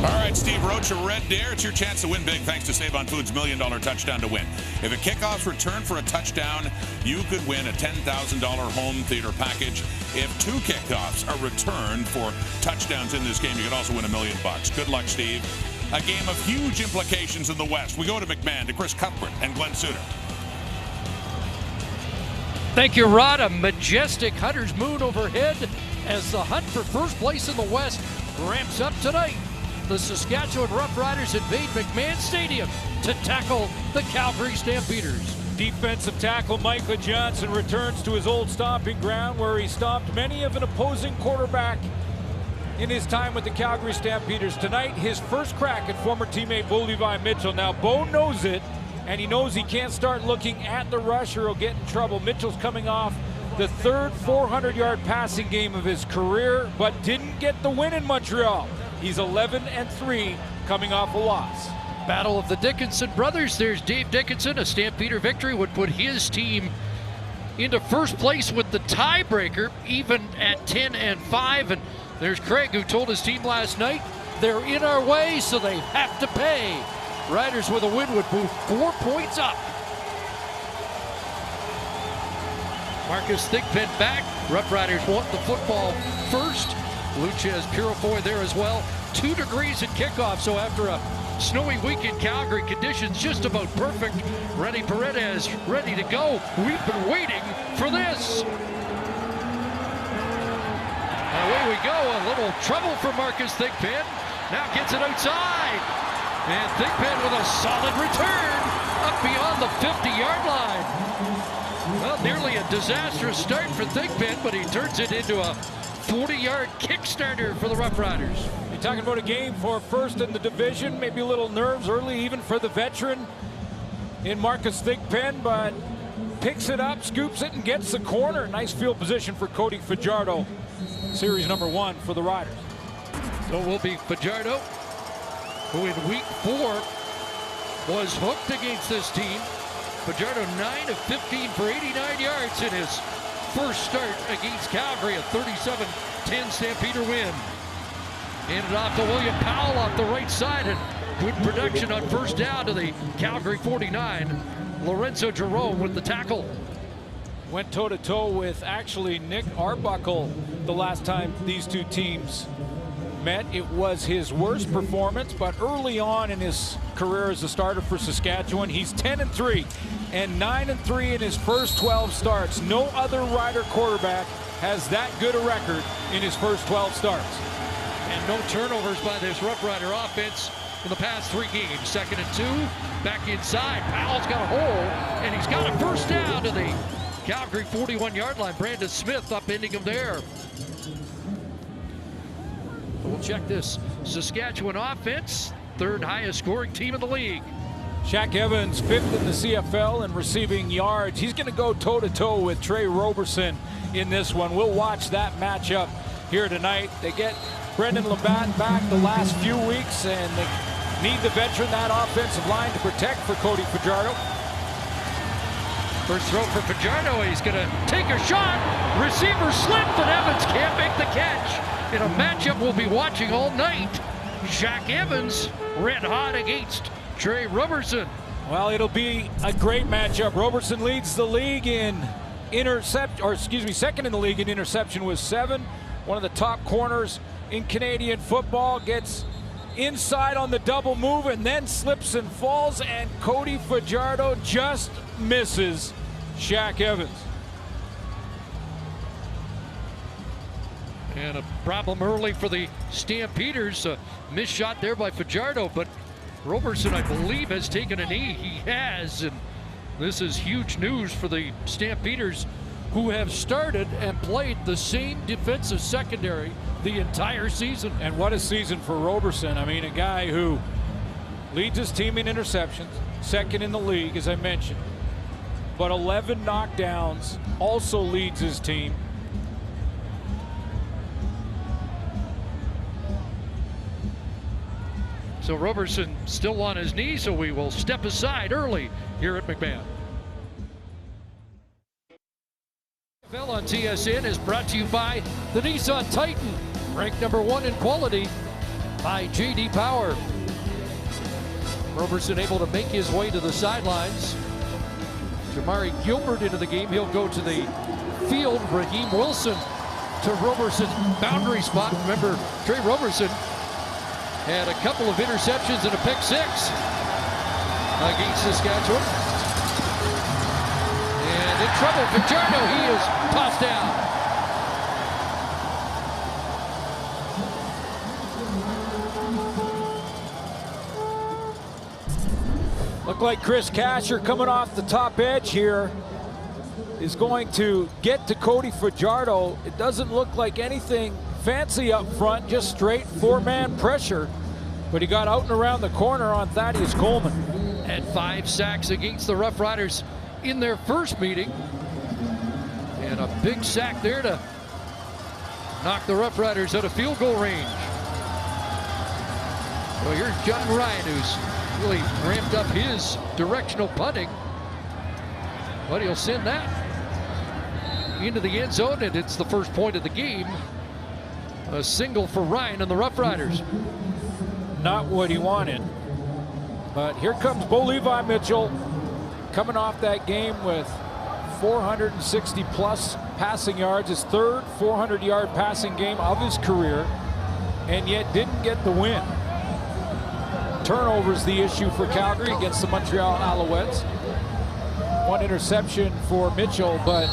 All right, Steve Roach, a Red Dare. It's your chance to win big thanks to Save on Foods' $1 Million Touchdown to Win. If a kickoff's return for a touchdown, you could win a $10,000 home theater package. If 2 kickoffs are returned for touchdowns in this game, you could also win $1 million. Good luck, Steve. A game of huge implications in the West. We go to McMahon, to Chris Cuthbert and Glenn Suter. Thank you, Rod. A majestic hunter's moon overhead as the hunt for first place in the West ramps up tonight. The Saskatchewan Roughriders invade McMahon Stadium to tackle the Calgary Stampeders. Defensive tackle Michael Johnson returns to his old stomping ground where he stomped many of an opposing quarterback in his time with the Calgary Stampeders. Tonight, his first crack at former teammate Bo Levi Mitchell. Now, Bo knows it, and he knows he can't start looking at the rush or he'll get in trouble. Mitchell's coming off the third 400-yard passing game of his career, but didn't get the win in Montreal. He's 11-3 coming off a loss. Battle of the Dickinson brothers. There's Dave Dickinson. A Stampeder victory would put his team into first place with the tiebreaker, even at 10-5. And there's Craig, who told his team last night, they're in our way, so they have to pay. Riders with a win would move 4 points up. Marcus Thigpen back. Rough Riders want the football first. Luchez Purifoy there as well. 2 degrees in kickoff, so after a snowy week in Calgary, conditions just about perfect. Rennie Paredes ready to go. We've been waiting for this. Away we go. A little trouble for Marcus Thigpen. Now gets it outside. And Thigpen with a solid return up beyond the 50-yard line. Well, nearly a disastrous start for Thigpen, but he turns it into a 40-yard kickstarter for the Rough Riders. You're talking about a game for first in the division, maybe a little nerves early even for the veteran in Marcus Thigpen, but picks it up, scoops it, and gets the corner. Nice field position for Cody Fajardo, series number 1 for the Riders. So it will be Fajardo, who in week 4 was hooked against this team. Fajardo 9 of 15 for 89 yards in his first start against Calgary, a 37-10 Stampeder win. Handed off to William Powell off the right side, and good production on first down to the Calgary 49. Lorenzo Jerome with the tackle. Went toe-to-toe with actually Nick Arbuckle the last time these two teams met. It was his worst performance, but early on in his career as a starter for Saskatchewan, he's 10-3 and 9-3 in his first 12 starts. No other Rider quarterback has that good a record in his first 12 starts. And no turnovers by this Rough Rider offense in the past 3 games. 2nd and 2, back inside. Powell's got a hole, and he's got a first down to the Calgary 41-yard line. Brandon Smith upending him there. We'll check this Saskatchewan offense, 3rd highest scoring team in the league. Shaq Evans, 5th in the CFL in receiving yards. He's going to go toe-to-toe with Trey Roberson in this one. We'll watch that matchup here tonight. They get Brendan Labatt back the last few weeks, and they need the veteran, that offensive line, to protect for Cody Fajardo. First throw for Fajardo. He's going to take a shot. Receiver slipped, and Evans can't make the catch. In a matchup we'll be watching all night. Shaq Evans red hot against Trey Roberson. Well, it'll be a great matchup. Roberson leads the league in second in the league in interception with 7. One of the top corners in Canadian football. Gets inside on the double move and then slips and falls, and Cody Fajardo just misses Shaq Evans. And a problem early for the Stampeders. A missed shot there by Fajardo, but Roberson, I believe, has taken a knee. He has, and this is huge news for the Stampeders, who have started and played the same defensive secondary the entire season. And what a season for Roberson. I mean, a guy who leads his team in interceptions, 2nd in the league, as I mentioned, but 11 knockdowns, also leads his team. So Roberson still on his knee, so we will step aside early here at McMahon. CFL on TSN is brought to you by the Nissan Titan, ranked #1 in quality. by J.D. Power. Roberson able to make his way to the sidelines. Jamari Gilbert into the game. He'll go to the field. Raheem Wilson to Roberson's boundary spot. Remember, Trey Roberson had a couple of interceptions and a pick six against Saskatchewan. And in trouble, Fajardo, he is tossed down. Look like Chris Kasher coming off the top edge here is going to get to Cody Fajardo. It doesn't look like anything fancy up front, just straight four-man pressure. But he got out and around the corner on Thaddeus Coleman. Had 5 sacks against the Roughriders in their first meeting. And a big sack there to knock the Roughriders out of field goal range. Well, here's John Ryan, who's really ramped up his directional punting. But he'll send that into the end zone, and it's the first point of the game. A single for Ryan and the Roughriders. Not what he wanted. But here comes Bo Levi Mitchell coming off that game with 460 plus passing yards, his third 400-yard passing game of his career, and yet didn't get the win. Turnovers the issue for Calgary against the Montreal Alouettes. 1 interception for Mitchell, but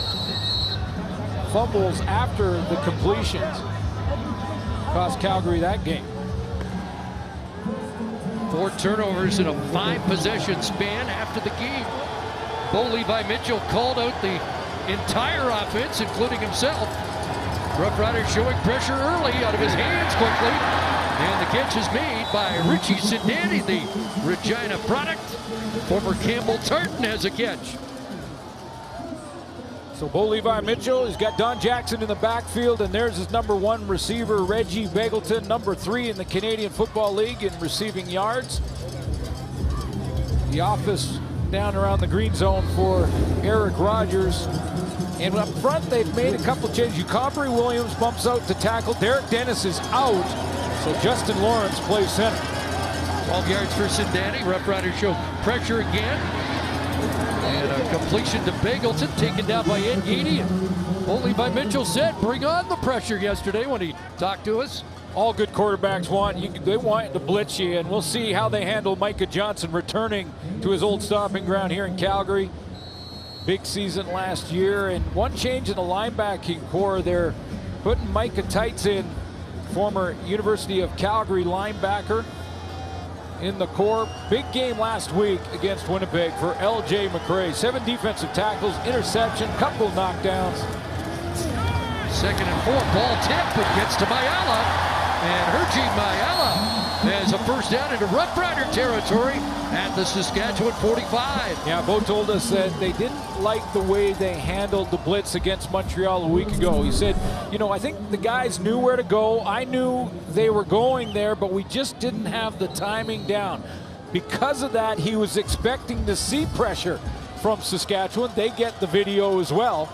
fumbles after the completions cost Calgary that game. 4 turnovers in a 5-possession span after the game. Bo Levi Mitchell called out the entire offense, including himself. Roughriders showing pressure early, out of his hands quickly. And the catch is made by Richie Sindani, the Regina product. Former Campbell Tartan has a catch. So Bo Levi Mitchell, he's got Don Jackson in the backfield, and there's his #1 receiver, Reggie Begelton, #3 in the Canadian Football League in receiving yards. The office down around the green zone for Eric Rogers. And up front, they've made a couple changes. Ucombery Williams bumps out to tackle. Derek Dennis is out, so Justin Lawrence plays center. 12 yards for Sindani. Roughriders show pressure again. And a completion to Begelton, taken down by Ed Geedy. And Bo Levi Mitchell said, bring on the pressure yesterday when he talked to us. All good quarterbacks they want to blitz you, and we'll see how they handle Micah Johnson returning to his old stomping ground here in Calgary. Big season last year, and one change in the linebacking core. They're putting Micah Tights in, former University of Calgary linebacker, in the core. Big game last week against Winnipeg for L.J. McRae. 7 defensive tackles, interception, couple knockdowns. 2nd and 4, ball tip, but gets to Mayala. And Hergie Mayala has a first down into Rough Rider territory at the Saskatchewan 45. Yeah, Bo told us that they didn't like the way they handled the blitz against Montreal a week ago. He said, you know, I think the guys knew where to go. I knew they were going there, but we just didn't have the timing down. Because of that, he was expecting to see pressure from Saskatchewan. They get the video as well.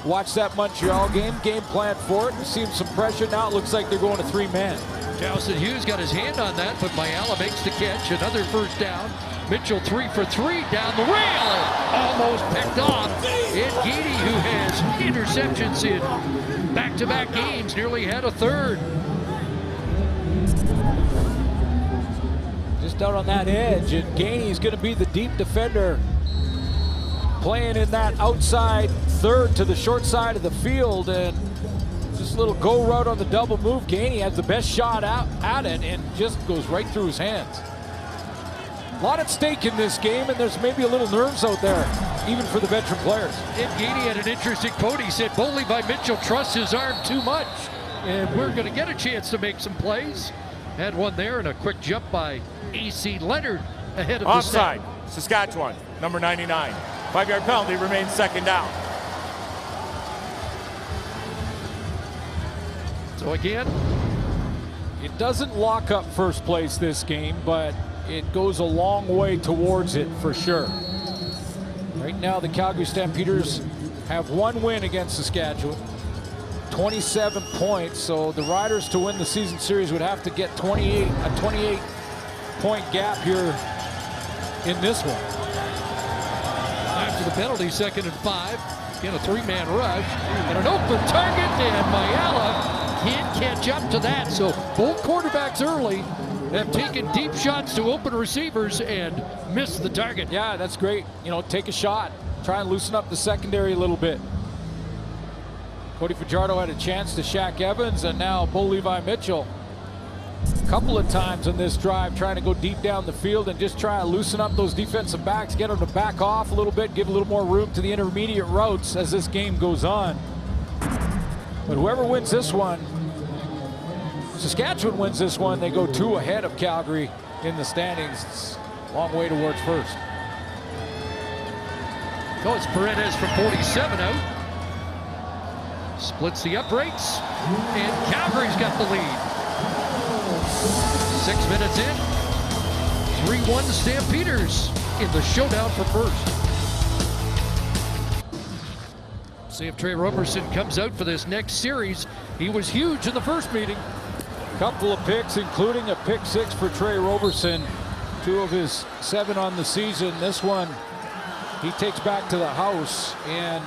Watch that Montreal game plan for it. We've seen some pressure. Now it looks like they're going to 3-man. Jalson Hughes got his hand on that, but Mayala makes the catch. Another first down. Mitchell 3 for 3 down the rail. Almost picked off. Ed Geedy, who has interceptions in back-to-back games, nearly had a third. Just out on that edge, and Gainey's going to be the deep defender, playing in that outside third to the short side of the field, and just a little go route on the double move. Gainey has the best shot out at it and just goes right through his hands. A lot at stake in this game, and there's maybe a little nerves out there, even for the veteran players. Ed Geedy had an interesting quote. He said, Bo Levi Mitchell trusts his arm too much, and we're going to get a chance to make some plays. Had one there, and a quick jump by A.C. Leonard ahead of offside. Saskatchewan, number 99. 5-yard penalty, remains 2nd down. So again, it doesn't lock up first place this game, but it goes a long way towards it for sure. Right now, the Calgary Stampeders have 1 win against Saskatchewan, 27 points. So the Riders, to win the season series, would have to get a 28-point gap here in this one. After the penalty, 2nd and 5. Again, a 3-man rush and an open target, and Mayala can't catch up to that. So both quarterbacks early have taken deep shots to open receivers and missed the target. Yeah, that's great. You know, take a shot. Try and loosen up the secondary a little bit. Cody Fajardo had a chance to Shaq Evans, and now Bo Levi Mitchell a couple of times in this drive trying to go deep down the field and just try to loosen up those defensive backs, get them to back off a little bit, give a little more room to the intermediate routes as this game goes on. But whoever wins this one, Saskatchewan wins this one, they go 2 ahead of Calgary in the standings. It's a long way towards first. Oh, it's Paredes from 47 out. Splits the uprights, and Calgary's got the lead. 6 minutes in, 3-1 Stampeders in the showdown for first. See if Trey Roberson comes out for this next series. He was huge in the first meeting. Couple of picks, including a pick 6 for Trey Roberson. 2 of his 7 on the season. This one he takes back to the house, and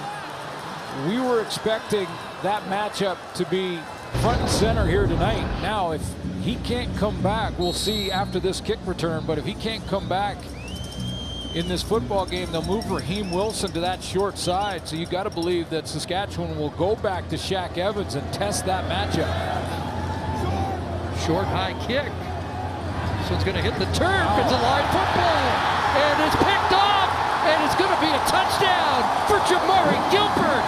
we were expecting that matchup to be front and center here tonight. Now, if he can't come back, we'll see after this kick return, but if he can't come back in this football game, they'll move Raheem Wilson to that short side. So you got to believe that Saskatchewan will go back to Shaq Evans and test that matchup. Short high kick. So it's going to hit the turf. It's a live football, and it's picked off, and it's going to be a touchdown for Jamari Gilbert.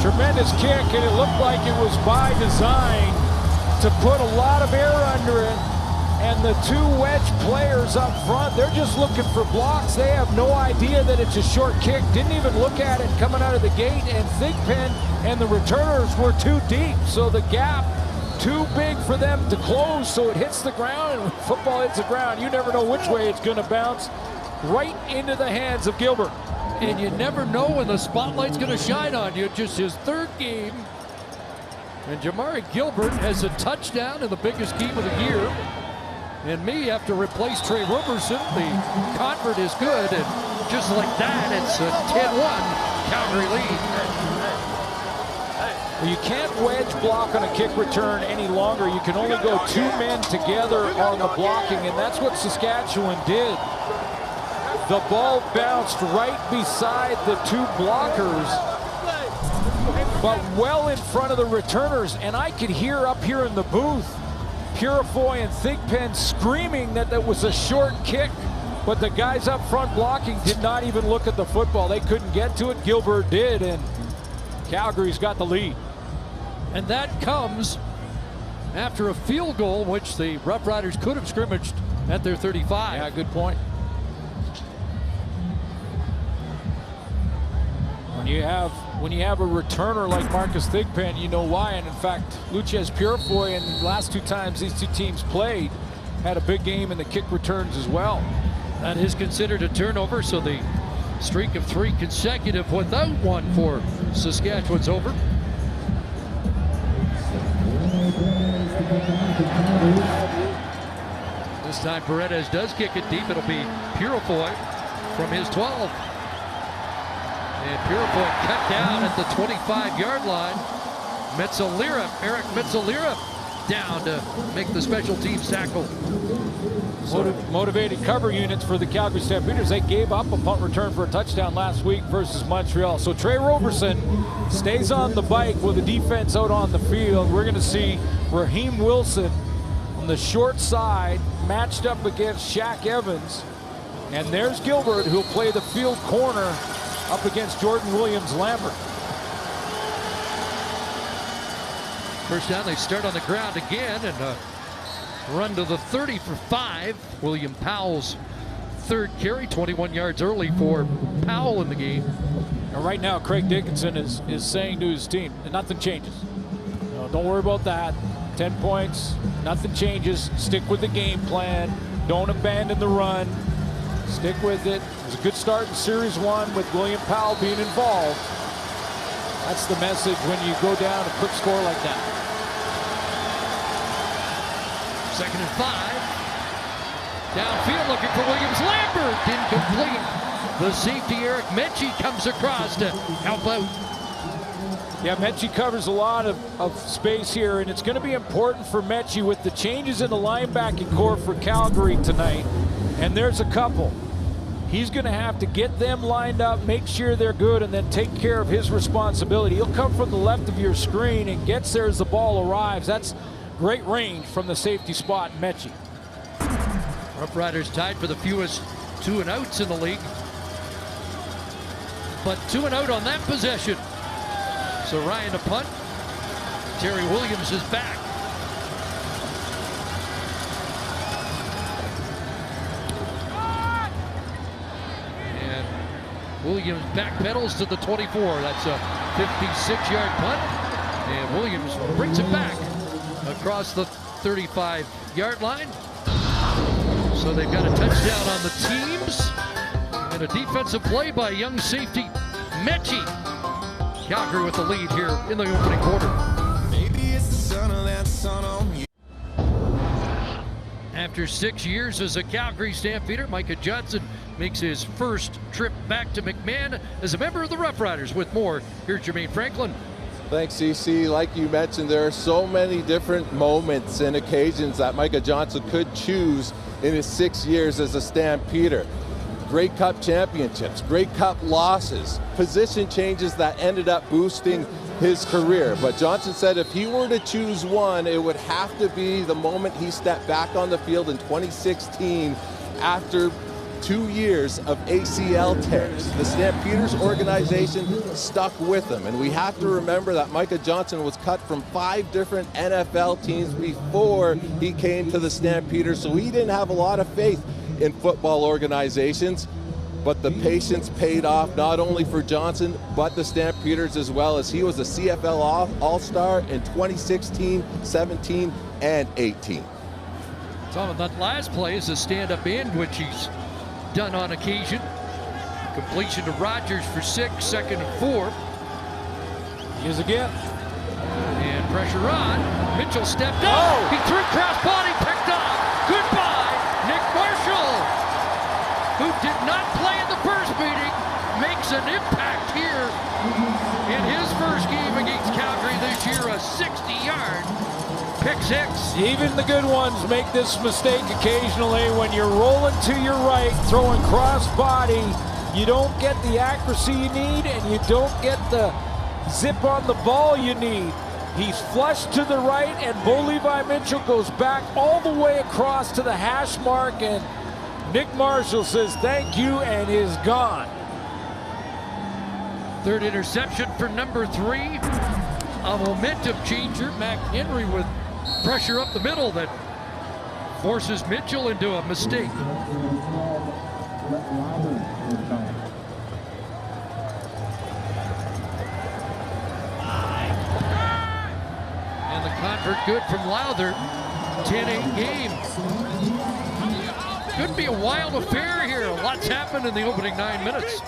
Tremendous kick, and it looked like it was by design to put a lot of air under it. And the 2 wedge players up front, they're just looking for blocks. They have no idea that it's a short kick. Didn't even look at it coming out of the gate. And Thigpen and the returners were too deep. So the gap too big for them to close. So it hits the ground, and when football hits the ground, you never know which way it's going to bounce. Right into the hands of Gilbert. And you never know when the spotlight's going to shine on you. Just his 3rd game. And Jamari Gilbert has a touchdown in the biggest game of the year. And may have to replace Trey Roberson. The convert is good, and just like that, it's a 10-1 Calgary lead. Well, you can't wedge block on a kick return any longer. You can only go 2 men together on the blocking, and that's what Saskatchewan did. The ball bounced right beside the 2 blockers, but well in front of the returners, and I could hear up here in the booth Purifoy and Thigpen screaming that that was a short kick, but the guys up front blocking did not even look at the football. They couldn't get to it. Gilbert did, and Calgary's got the lead. And that comes after a field goal, which the Roughriders could have scrimmaged at their 35. Yeah, good point. When you have a returner like Marcus Thigpen, you know why. And in fact, Luchez Purifoy, in the last 2 times these 2 teams played, had a big game in the kick returns as well. That is considered a turnover, so the streak of 3 consecutive without one for Saskatchewan's over. This time Paredes does kick it deep. It'll be Purifoy from his 12. And Purifoy cut down at the 25-yard line. Eric Metzalira down to make the special teams tackle. Motivated cover units for the Calgary Stampeders. They gave up a punt return for a touchdown last week versus Montreal. So Trey Roberson stays on the bike with the defense out on the field. We're going to see Raheem Wilson on the short side matched up against Shaq Evans. And there's Gilbert, who'll play the field corner up against Jordan Williams-Lambert. First down, they start on the ground again and run to the 30 for 5. William Powell's 3rd carry, 21 yards early for Powell in the game. And right now, Craig Dickinson is saying to his team, nothing changes. Don't worry about that. 10 points, nothing changes. Stick with the game plan. Don't abandon the run. Stick with it. It was a good start in Series 1 with William Powell being involved. That's the message when you go down a quick score like that. 2nd and 5. Downfield looking for Williams. Lambert incomplete. The safety Eric Mechie comes across to help out. Yeah, Mechie covers a lot of space here, and it's going to be important for Mechie with the changes in the linebacking core for Calgary tonight. And there's a couple. He's going to have to get them lined up, make sure they're good, and then take care of his responsibility. He'll come from the left of your screen and gets there as the ball arrives. That's great range from the safety spot, Mechie. Roughriders tied for the fewest 2 and outs in the league. But 2 and out on that possession. So Ryan to punt. Terry Williams is back. And Williams backpedals to the 24. That's a 56-yard punt. And Williams brings it back across the 35-yard line. So they've got a touchdown on the teams. And a defensive play by young safety Mechie. Calgary with the lead here in the opening quarter. Maybe it's the sun of that sun on you. After 6 years as a Calgary Stampeder, Micah Johnson makes his first trip back to McMahon as a member of the Roughriders. With more, here's Jermaine Franklin. Thanks, CC. Like you mentioned, there are so many different moments and occasions that Micah Johnson could choose in his 6 years as a Stampeder. Grey Cup championships, Grey Cup losses, position changes that ended up boosting his career. But Johnson said if he were to choose one, it would have to be the moment he stepped back on the field in 2016 after 2 years of ACL tears. The Stampeders organization stuck with him, and we have to remember that Micah Johnson was cut from 5 different NFL teams before he came to the Stampeders, so he didn't have a lot of faith in football organizations. But the patience paid off not only for Johnson but the Stampeders as well, as he was a CFL All-Star in 2016, 17, and 18. Some of that last play is a stand-up end, which he's done on occasion. Completion to Rogers for 6, 2nd and 4. He is again. And pressure on. Mitchell stepped up. He threw cross body, picked up. Goodbye, Nick Marshall, who did not play in the first meeting, makes an impact here in his first game against Calgary this year. A 60-yard pick 6. Even the good ones make this mistake occasionally. When you're rolling to your right, throwing cross body, you don't get the accuracy you need, and you don't get the zip on the ball you need. He's flushed to the right, and Bo Levi Mitchell goes back all the way across to the hash mark, and Nick Marshall says thank you and is gone. 3rd interception for number 3. A momentum changer. Mac Henry with pressure up the middle that forces Mitchell into a mistake. And the convert good from Lowther. 10-8 game. Could be a wild affair here. Lots happened in the opening 9 minutes.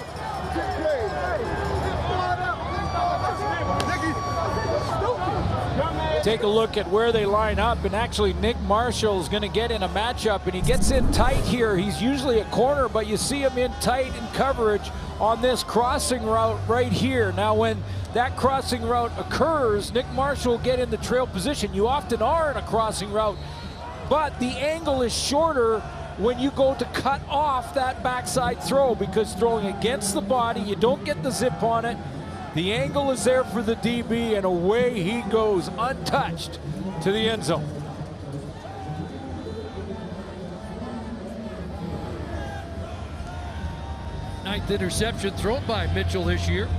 Take a look at where they line up, and actually Nick Marshall is going to get in a matchup, and he gets in tight here. He's usually a corner, but you see him in tight in coverage on this crossing route right here. Now when that crossing route occurs, Nick Marshall will get in the trail position. You often are in a crossing route, but the angle is shorter when you go to cut off that backside throw, because throwing against the body, you don't get the zip on it. The angle is there for the DB, and away he goes untouched to the end zone. Ninth interception thrown by Mitchell this year.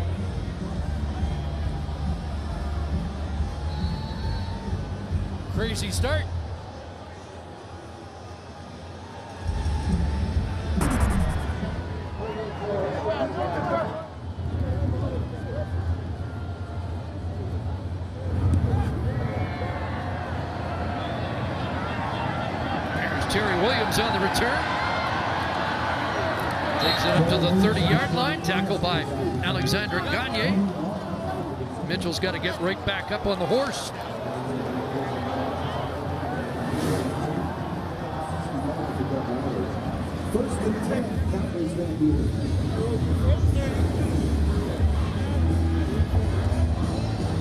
Crazy start. Williams on the return. Takes it up to the 30-yard line. Tackled by Alexandre Gagne. Mitchell's got to get right back up on the horse.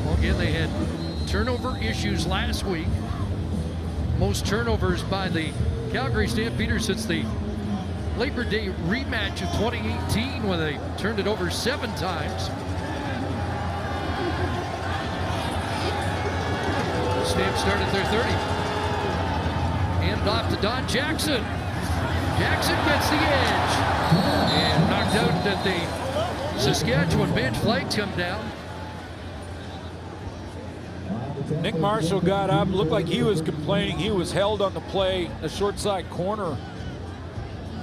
Well, again, they had turnover issues last week. Most turnovers by the Calgary Stampeders since the Labor Day rematch of 2018 when they turned it over 7 times. Stamps start at their 30. Handed off to Don Jackson. Jackson gets the edge. And knocked out at the Saskatchewan bench. Flags come down. Nick Marshall got up, looked like he was complaining. He was held on the play, the short side corner.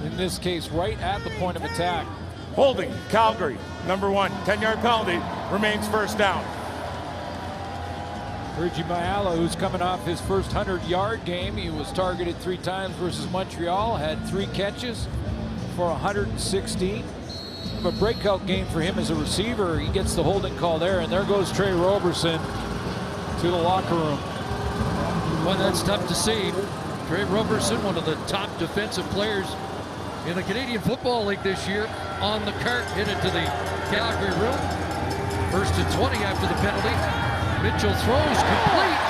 In this case, right at the point of attack. Holding, Calgary, number 1, 10-yard penalty, remains first down. Reggie Mayala, who's coming off his first 100-yard game. He was targeted 3 times versus Montreal, had 3 catches for 116. A breakout game for him as a receiver. He gets the holding call there, and there goes Trey Roberson to the locker room. Well, that's tough to see. Trey Roberson, one of the top defensive players in the Canadian Football League this year, on the cart, headed to the Calgary room. First and 20 after the penalty. Mitchell throws complete.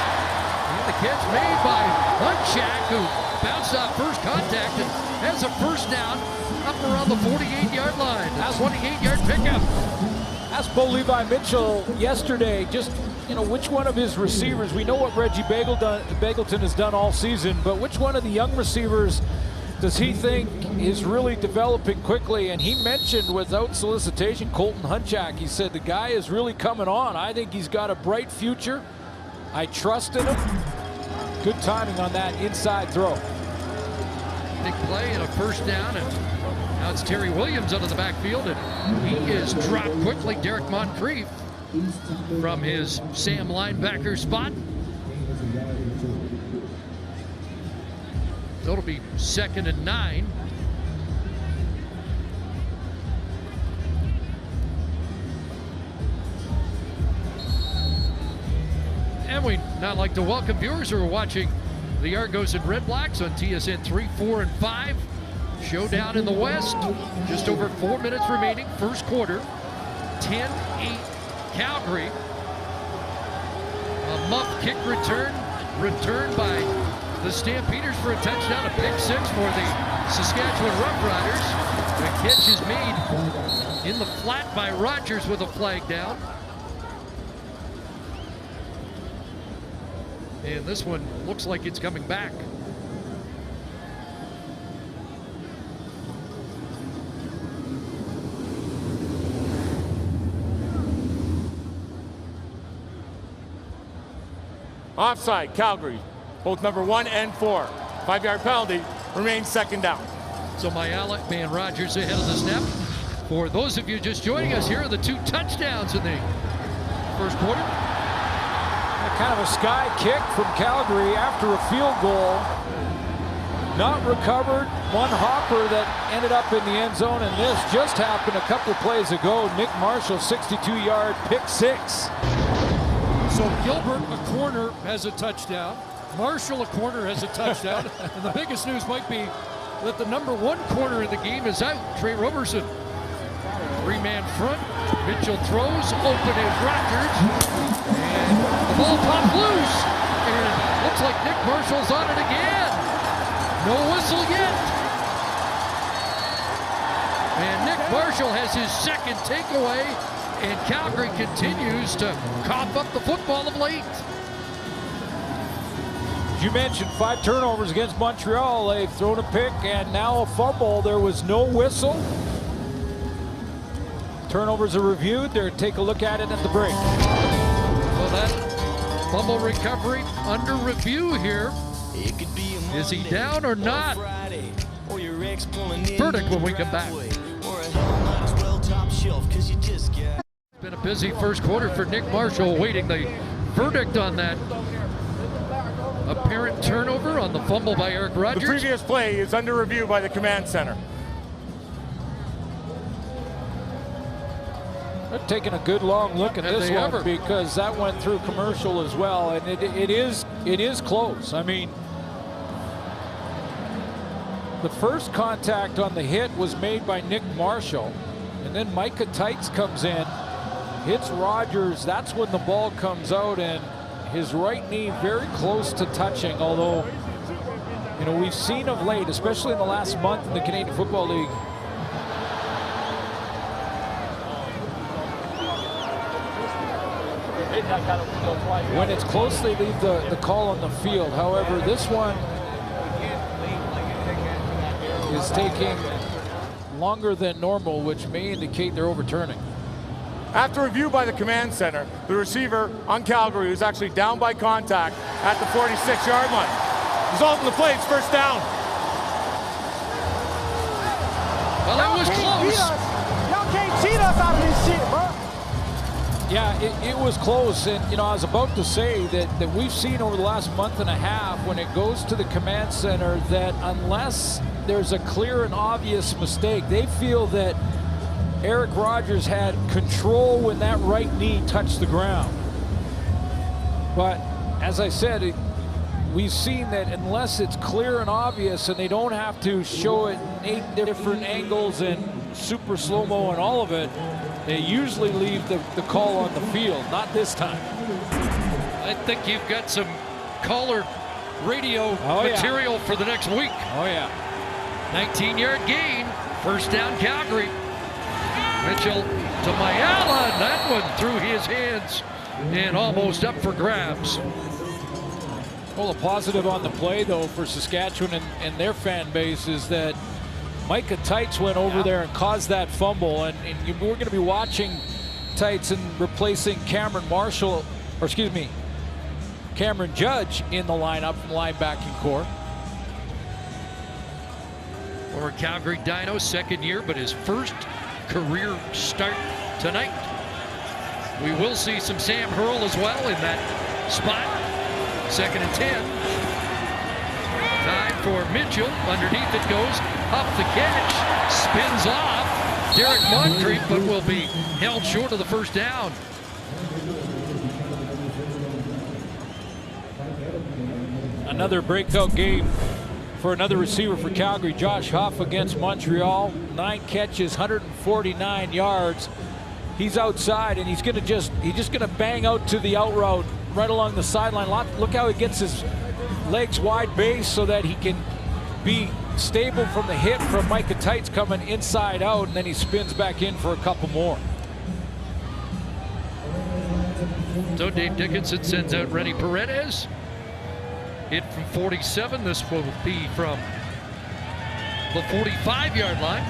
And the catch made by Hunchak, who bounced off first contact and has a first down up around the 48-yard line. A 28-yard pickup. Asked Bo Levi Mitchell yesterday, just, you know, which one of his receivers, we know what Reggie Begelton has done all season, but which one of the young receivers does he think is really developing quickly? And he mentioned, without solicitation, Colton Hunchak. He said the guy is really coming on. I think he's got a bright future. I trust in him. Good timing on that inside throw. Big play and a first down, and now it's Terry Williams out of the backfield, and he is dropped quickly. Derek Moncrief from his Sam linebacker spot. So it'll be 2nd and 9. And we'd now like to welcome viewers who are watching the Argos and Red Blacks on TSN 3, 4, and 5. Showdown in the West. Just over 4 minutes remaining. First quarter. 10-8 Calgary. A muff kick return. Returned by the Stampeders for a touchdown. A pick 6 for the Saskatchewan Roughriders. The catch is made in the flat by Rogers with a flag down. And this one looks like it's coming back. Offside, Calgary, both number 1 and 4. 5-yard penalty, remains 2nd down. So Mayala and Rogers ahead of the snap. For those of you just joining us, here are the 2 touchdowns in the first quarter. Kind of a sky kick from Calgary after a field goal. Not recovered. One hopper that ended up in the end zone, and this just happened a couple of plays ago. Nick Marshall, 62-yard pick 6. So Gilbert, a corner, has a touchdown. Marshall, a corner, has a touchdown. And the biggest news might be that the number 1 corner in the game is out, Trey Roberson. 3-man front. Mitchell throws, open is Rogers. And the ball popped loose. And it looks like Nick Marshall's on it again. No whistle yet. And Nick Marshall has his 2nd takeaway. And Calgary continues to cough up the football of late. As you mentioned, 5 turnovers against Montreal. They've thrown a pick and now a fumble. There was no whistle. Turnovers are reviewed. Take a look at it at the break. So that fumble recovery under review here. Is he down or not? Verdict when we come back. It's been a busy first quarter for Nick Marshall, waiting the verdict on that apparent turnover on the fumble by Eric Rogers. The previous play is under review by the command center. They're taking a good long look at this one because that went through commercial as well, and it is close. I mean, the first contact on the hit was made by Nick Marshall, and then Micah Tights comes in, hits Rogers. That's when the ball comes out, and his right knee very close to touching, although, you know, we've seen of late, especially in the last month in the Canadian Football League, when it's close, they leave the call on the field. However, this one is taking longer than normal, which may indicate they're overturning. After review by the command center, the receiver on Calgary was actually down by contact at the 46-yard line. Result of the play is first down. Well, that was close. Y'all can't cheat us out of this shit, bro. Yeah, it was close, and you know, I was about to say that we've seen over the last month and a half, when it goes to the command center, that unless there's a clear and obvious mistake, they feel that Eric Rogers had control when that right knee touched the ground. But as I said, we've seen that unless it's clear and obvious, and they don't have to show it in 8 different angles and super slow-mo and all of it, they usually leave the call on the field. Not this time. I think you've got some caller radio material for the next week. Oh, yeah. 19-yard gain. First down, Calgary. Mitchell to Mayala. That one through his hands and almost up for grabs. Well, a positive on the play, though, for Saskatchewan and their fan base is that Micah Tights went over there and caused that fumble, and we're going to be watching Tights and replacing Cameron Judge in the lineup from linebacking core. Former Calgary Dino, second year, but his first career start tonight. We will see some Sam Hurl as well in that spot. 2nd and 10. Time for Mitchell. Underneath it goes. Up the catch. Spins off. Derek Moncrief, but will be held short of the first down. Another breakout game for another receiver for Calgary. Josh Huff against Montreal. 9 catches, 149 yards. He's outside, and he's just gonna bang out to the out route right along the sideline. Look how he gets his legs wide base so that he can be stable from the hit from Micah Tights coming inside out, and then he spins back in for a couple more. So Dave Dickinson sends out Rennie Paredes. Hit from 47. This will be from the 45-yard line.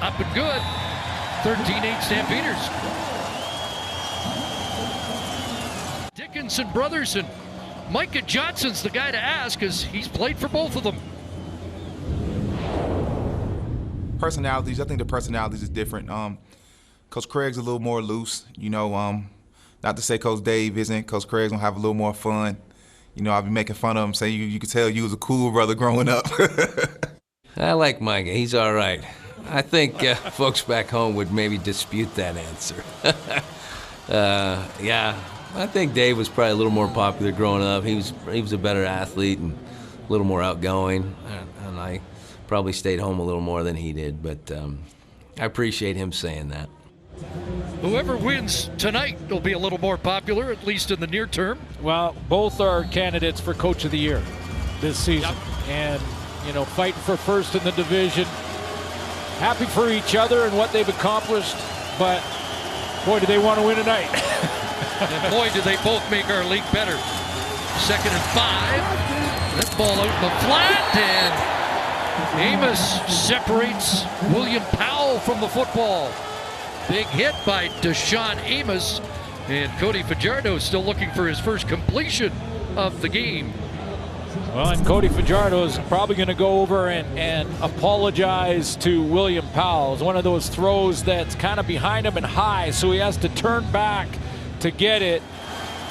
Up and good. 13-8 Stampeders. Dickinson brothers, and Micah Johnson's the guy to ask, as he's played for both of them. Personalities, I think the personalities is different. Coach Craig's a little more loose, you know. Not to say Coach Dave isn't. Coach Craig's gonna have a little more fun. You know, I'll be making fun of him, saying you could tell you was a cool brother growing up. I like Micah. He's all right. I think folks back home would maybe dispute that answer. Yeah, I think Dave was probably a little more popular growing up. He was a better athlete and a little more outgoing, and I probably stayed home a little more than he did. But I appreciate him saying that. Whoever wins tonight will be a little more popular, at least in the near term. Well, both are candidates for Coach of the Year this season. Yep. And, you know, fighting for first in the division. Happy for each other and what they've accomplished, but boy, do they want to win tonight. And boy, do they both make our league better. 2nd and 5. That ball out in the flat, and Amos separates William Powell from the football. Big hit by Deshaun Amos, and Cody Fajardo still looking for his first completion of the game. Well, and Cody Fajardo is probably going to go over and apologize to William Powell. It's one of those throws that's kind of behind him and high, so he has to turn back to get it,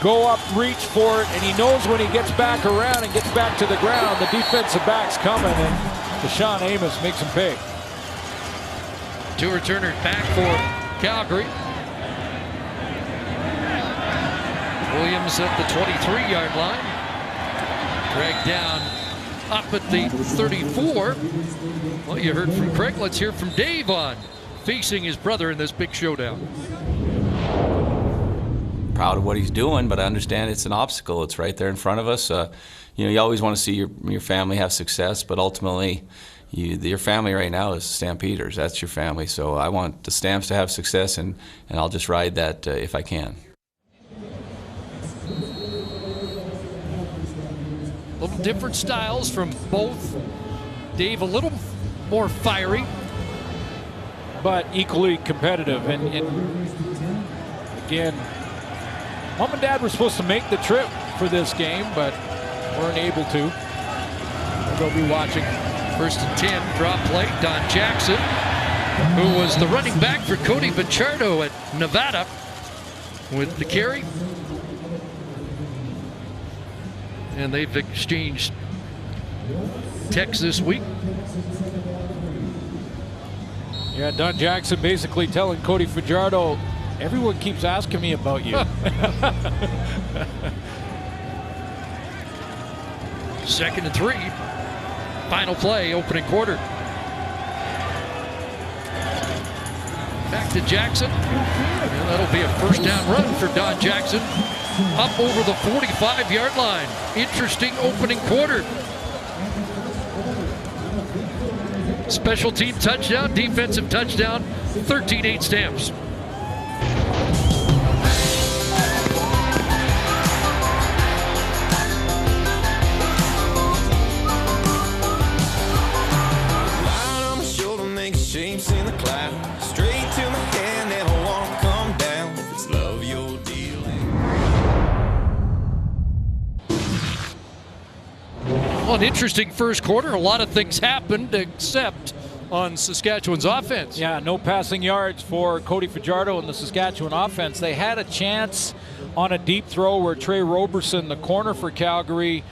go up, reach for it, and he knows when he gets back around and gets back to the ground, the defensive back's coming, and Deshaun Amos makes him pay. Two returners back for Calgary. Williams at the 23-yard line. Dragged down up at the 34. Well, you heard from Craig. Let's hear from Dave on facing his brother in this big showdown. Proud of what he's doing, but I understand it's an obstacle. It's right there in front of us. You know, you always want to see your family have success, but ultimately, your family right now is Stampeders. That's your family. So I want the Stamps to have success, and I'll just ride that if I can. Little different styles from both. Dave a little more fiery, but equally competitive. And again, Mom and Dad were supposed to make the trip for this game, but weren't able to. They'll be watching. 1st and 10, drop play. Don Jackson, who was the running back for Cody Bachardo at Nevada, with the carry. And they've exchanged texts this week. Yeah, Don Jackson basically telling Cody Fajardo, everyone keeps asking me about you. 2nd and 3. Final play, opening quarter. Back to Jackson. And that'll be a 1st down run for Don Jackson. Up over the 45-yard line. Interesting opening quarter. Special team touchdown, defensive touchdown, 13-8 Stamps. Shapes in the cloud, straight to my hand, never won't come down. If it's love you're dealing. Well, an interesting first quarter. A lot of things happened except on Saskatchewan's offense. Yeah, no passing yards for Cody Fajardo and the Saskatchewan offense. They had a chance on a deep throw where Trey Roberson, the corner for Calgary,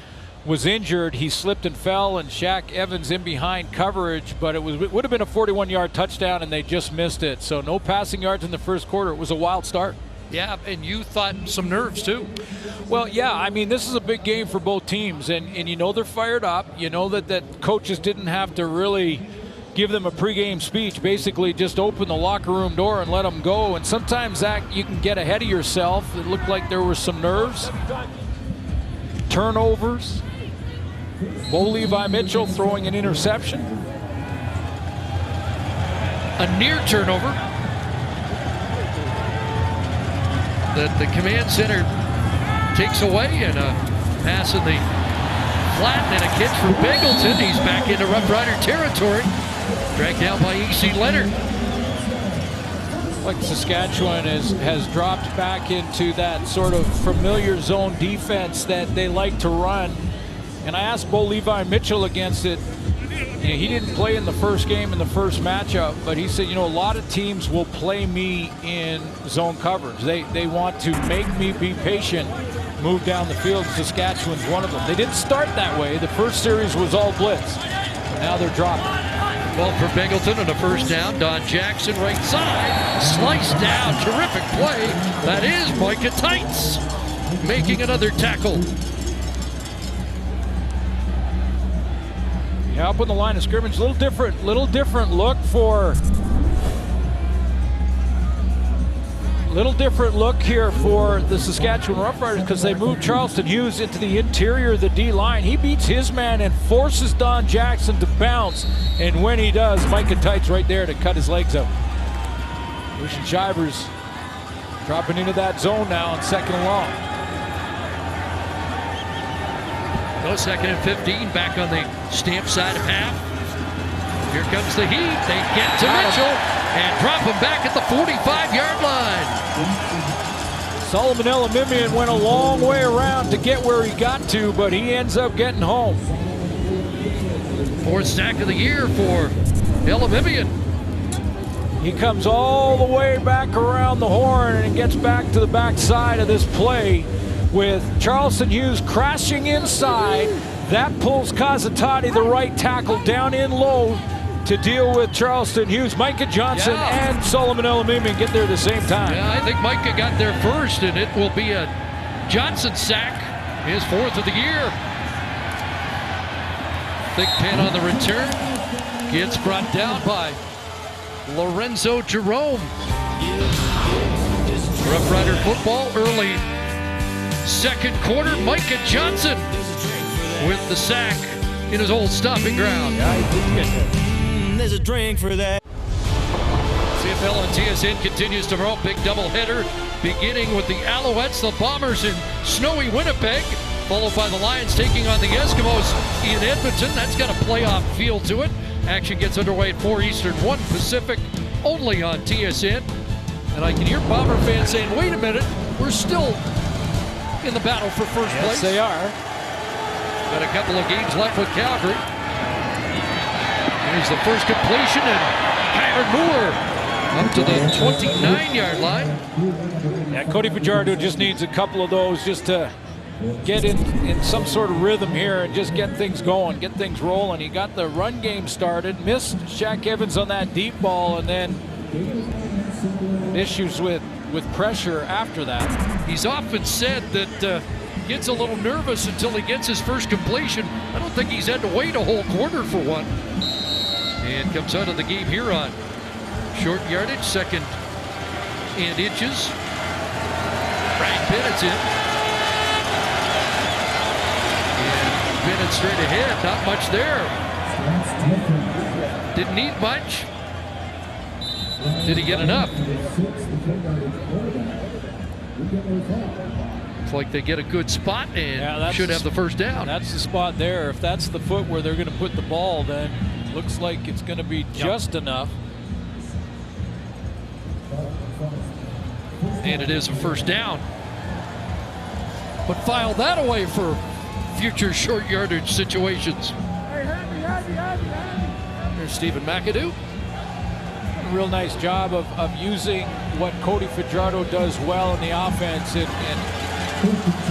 was injured. He slipped and fell, and Shaq Evans in behind coverage, but it would have been a 41-yard touchdown, and they just missed it. So no passing yards in the first quarter. It was a wild start. Yeah, and you thought some nerves too. Well, yeah, I mean, this is a big game for both teams, and you know they're fired up. You know that coaches didn't have to really give them a pregame speech, basically just open the locker room door and let them go. And sometimes that you can get ahead of yourself. It looked like there were some nerves, turnovers. Bo Levi Mitchell throwing an interception. A near turnover that the command center takes away, and a pass in the flat and a catch from Bengleton. He's back into Roughrider territory. Dragged down by E.C. Leonard. Like Saskatchewan has dropped back into that sort of familiar zone defense that they like to run. And I asked Bo Levi Mitchell against it. You know, he didn't play in the first game in the first matchup, but he said, you know, a lot of teams will play me in zone coverage. They want to make me be patient, move down the field. Saskatchewan's one of them. They didn't start that way. The first series was all blitz. Now they're dropping. Well, for Bengleton on a 1st down, Don Jackson right side, sliced down, terrific play. That is Micah Tights making another tackle. Yeah, up on the line of scrimmage, little different look for here for the Saskatchewan Roughriders, because they moved Charleston Hughes into the interior of the D-line. He beats his man and forces Don Jackson to bounce, and when he does, Micah Tights right there to cut his legs out. Lucian Shivers dropping into that zone now on 2nd and long. No, 2nd and 15, back on the Stamp side of half. Here comes the heat. They get to Mitchell and drop him back at the 45-yard line. Solomon Elimimian went a long way around to get where he got to, but he ends up getting home. 4th sack of the year for Elimimian. He comes all the way back around the horn and gets back to the backside of this play with Charleston Hughes crashing inside. That pulls Kazatati, the right tackle, down in low to deal with Charleston Hughes. Micah Johnson and Solomon Elamimi get there at the same time. Yeah, I think Micah got there first, and it will be a Johnson sack, his 4th of the year. Big pin on the return. Gets brought down by Lorenzo Jerome. Rough Rider football, early second quarter. Micah Johnson with the sack in his old stomping ground. Yeah, he did get there. There's a drink for that. CFL on TSN continues tomorrow. Big doubleheader beginning with the Alouettes, the Bombers in snowy Winnipeg, followed by the Lions taking on the Eskimos in Edmonton. That's got a playoff feel to it. Action gets underway at 4 Eastern, 1 Pacific, only on TSN. And I can hear Bomber fans saying, wait a minute, we're still in the battle for first place. Yes, they are. Got a couple of games left with Calgary. Here's the first completion, and Kyron Moore up to the 29-yard line. Yeah, Cody Fajardo just needs a couple of those just to get in some sort of rhythm here and just get things going, get things rolling. He got the run game started, missed Shaq Evans on that deep ball, and then issues with pressure after that. He's often said that gets a little nervous until he gets his first completion. I don't think he's had to wait a whole quarter for one. And comes out of the game here on short yardage, 2nd and inches. Brian Bennett's in. And Bennett straight ahead, not much there. Didn't need much. Did he get enough? Looks like they get a good spot and should have the first down. That's the spot there. If that's the foot where they're going to put the ball, then looks like it's going to be just enough. And it is a first down. But file that away for future short yardage situations. There's Stephen McAdoo. A real nice job of using what Cody Fajardo does well in the offense and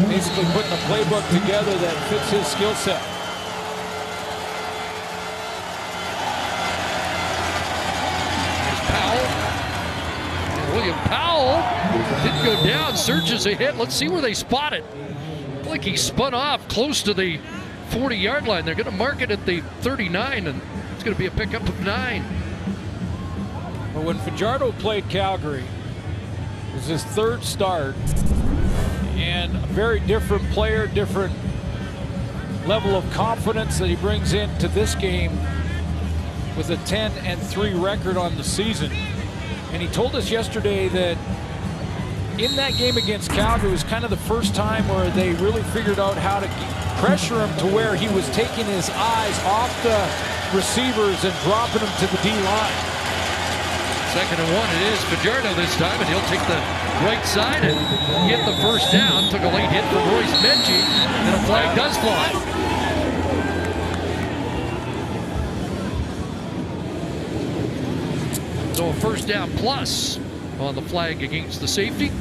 basically putting a playbook together that fits his skill set. William Powell didn't go down, surges ahead. Let's see where they spot it. Like he spun off close to the 40-yard line. They're going to mark it at the 39, and it's going to be a pickup of 9. But when Fajardo played Calgary, it was his 3rd start, and a very different player, different level of confidence that he brings into this game with a 10-3 record on the season. And he told us yesterday that in that game against Calgary was kind of the first time where they really figured out how to pressure him to where he was taking his eyes off the receivers and dropping them to the D-line. 2nd and 1, it is Fajardo this time, and he'll take the right side and get the first down. Took a late hit from Royce Menchie, and a flag does fly. So a first down plus on the flag against the safety.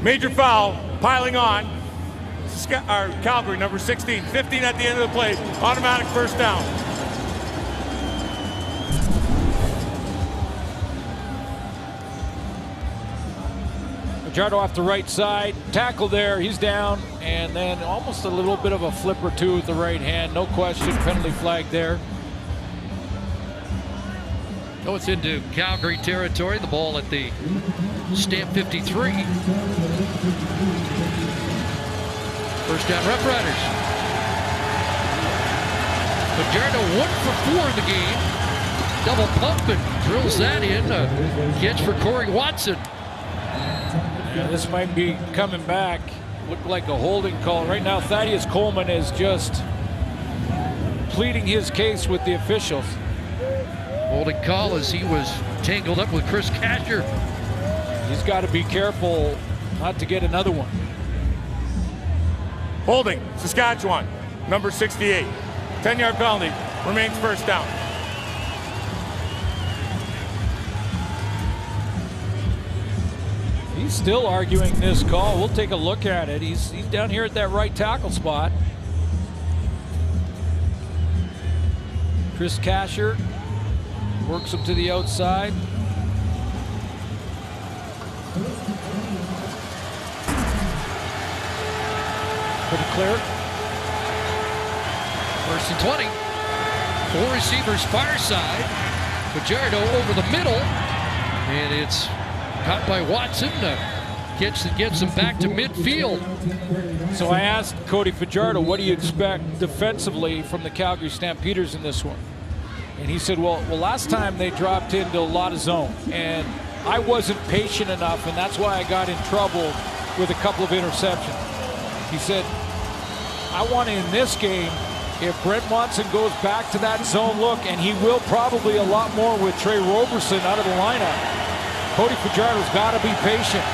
Major foul, piling on. Calgary, number 16, 15 at the end of the play. Automatic first down. Fajardo off the right side, tackle there, he's down, and then almost a little bit of a flip or two with the right hand. No question, penalty flag there. Oh, it's into Calgary territory. The ball at the Stamp 53. First down, Roughriders. Fajardo 1 for 4 in the game. Double pump and drills that in. A catch for Corey Watson. Yeah, this might be coming back. Looked like a holding call. Right now, Thaddeus Coleman is just pleading his case with the officials. Holding call as he was tangled up with Chris Casher. He's got to be careful not to get another one. Holding, Saskatchewan, number 68. 10-yard penalty. remains first down. He's still arguing this call. We'll take a look at it. He's down here at that right tackle spot. Chris Kasher works him to the outside. Pretty clear. First and 20. 4 receivers far side. Fajardo over the middle. And it's caught by Watson. Catch that gets him back to midfield. So I asked Cody Fajardo, what do you expect defensively from the Calgary Stampeders in this one? And he said, well, last time they dropped into a lot of zone. And I wasn't patient enough, and that's why I got in trouble with a couple of interceptions. He said, I want in this game, if Brent Watson goes back to that zone look, and he will probably a lot more with Trey Roberson out of the lineup, Cody Fajardo's got to be patient.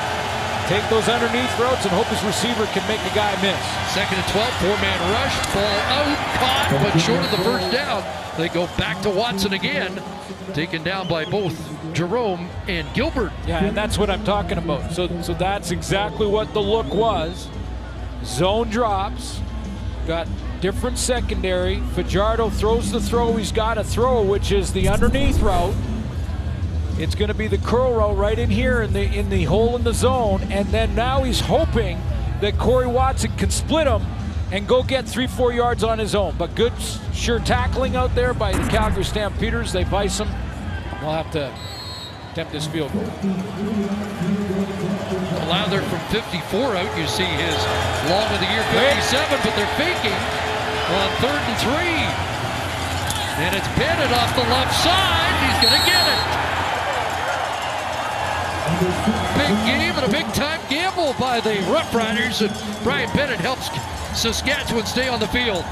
Take those underneath routes and hope his receiver can make a guy miss. Second and 12, 4-man rush, ball out, caught, but short of the first down. They go back to Watson again, taken down by both Jerome and Gilbert. Yeah, and that's what I'm talking about. So that's exactly what the look was. Zone drops, got different secondary. Fajardo throws the throw he's got to throw, which is the underneath route. It's going to be the curl route right in here in the hole in the zone, and then now he's hoping that Corey Watson can split him and go get 3-4 yards on his own. But good, sure tackling out there by the Calgary Stampeders. They vice him. They'll have to attempt this field goal. Lowther from 54 out. You see his long of the year 57, but they're faking on 3rd and 3. And it's Bennett off the left side. He's going to get it. Big game and a big-time gamble by the Roughriders, and Brian Bennett helps Saskatchewan stay on the field.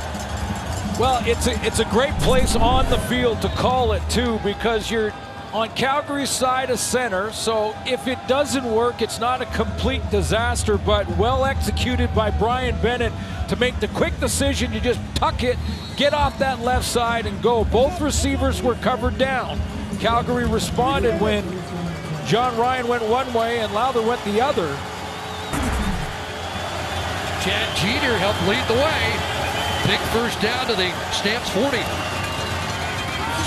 Well, it's a great place on the field to call it, too, because you're on Calgary's side of center, so if it doesn't work, it's not a complete disaster, but well executed by Brian Bennett to make the quick decision. You just tuck it, get off that left side, and go. Both receivers were covered down. Calgary responded when John Ryan went one way and Lowther went the other. Chad Jeter helped lead the way. Big first down to the Stamps 40.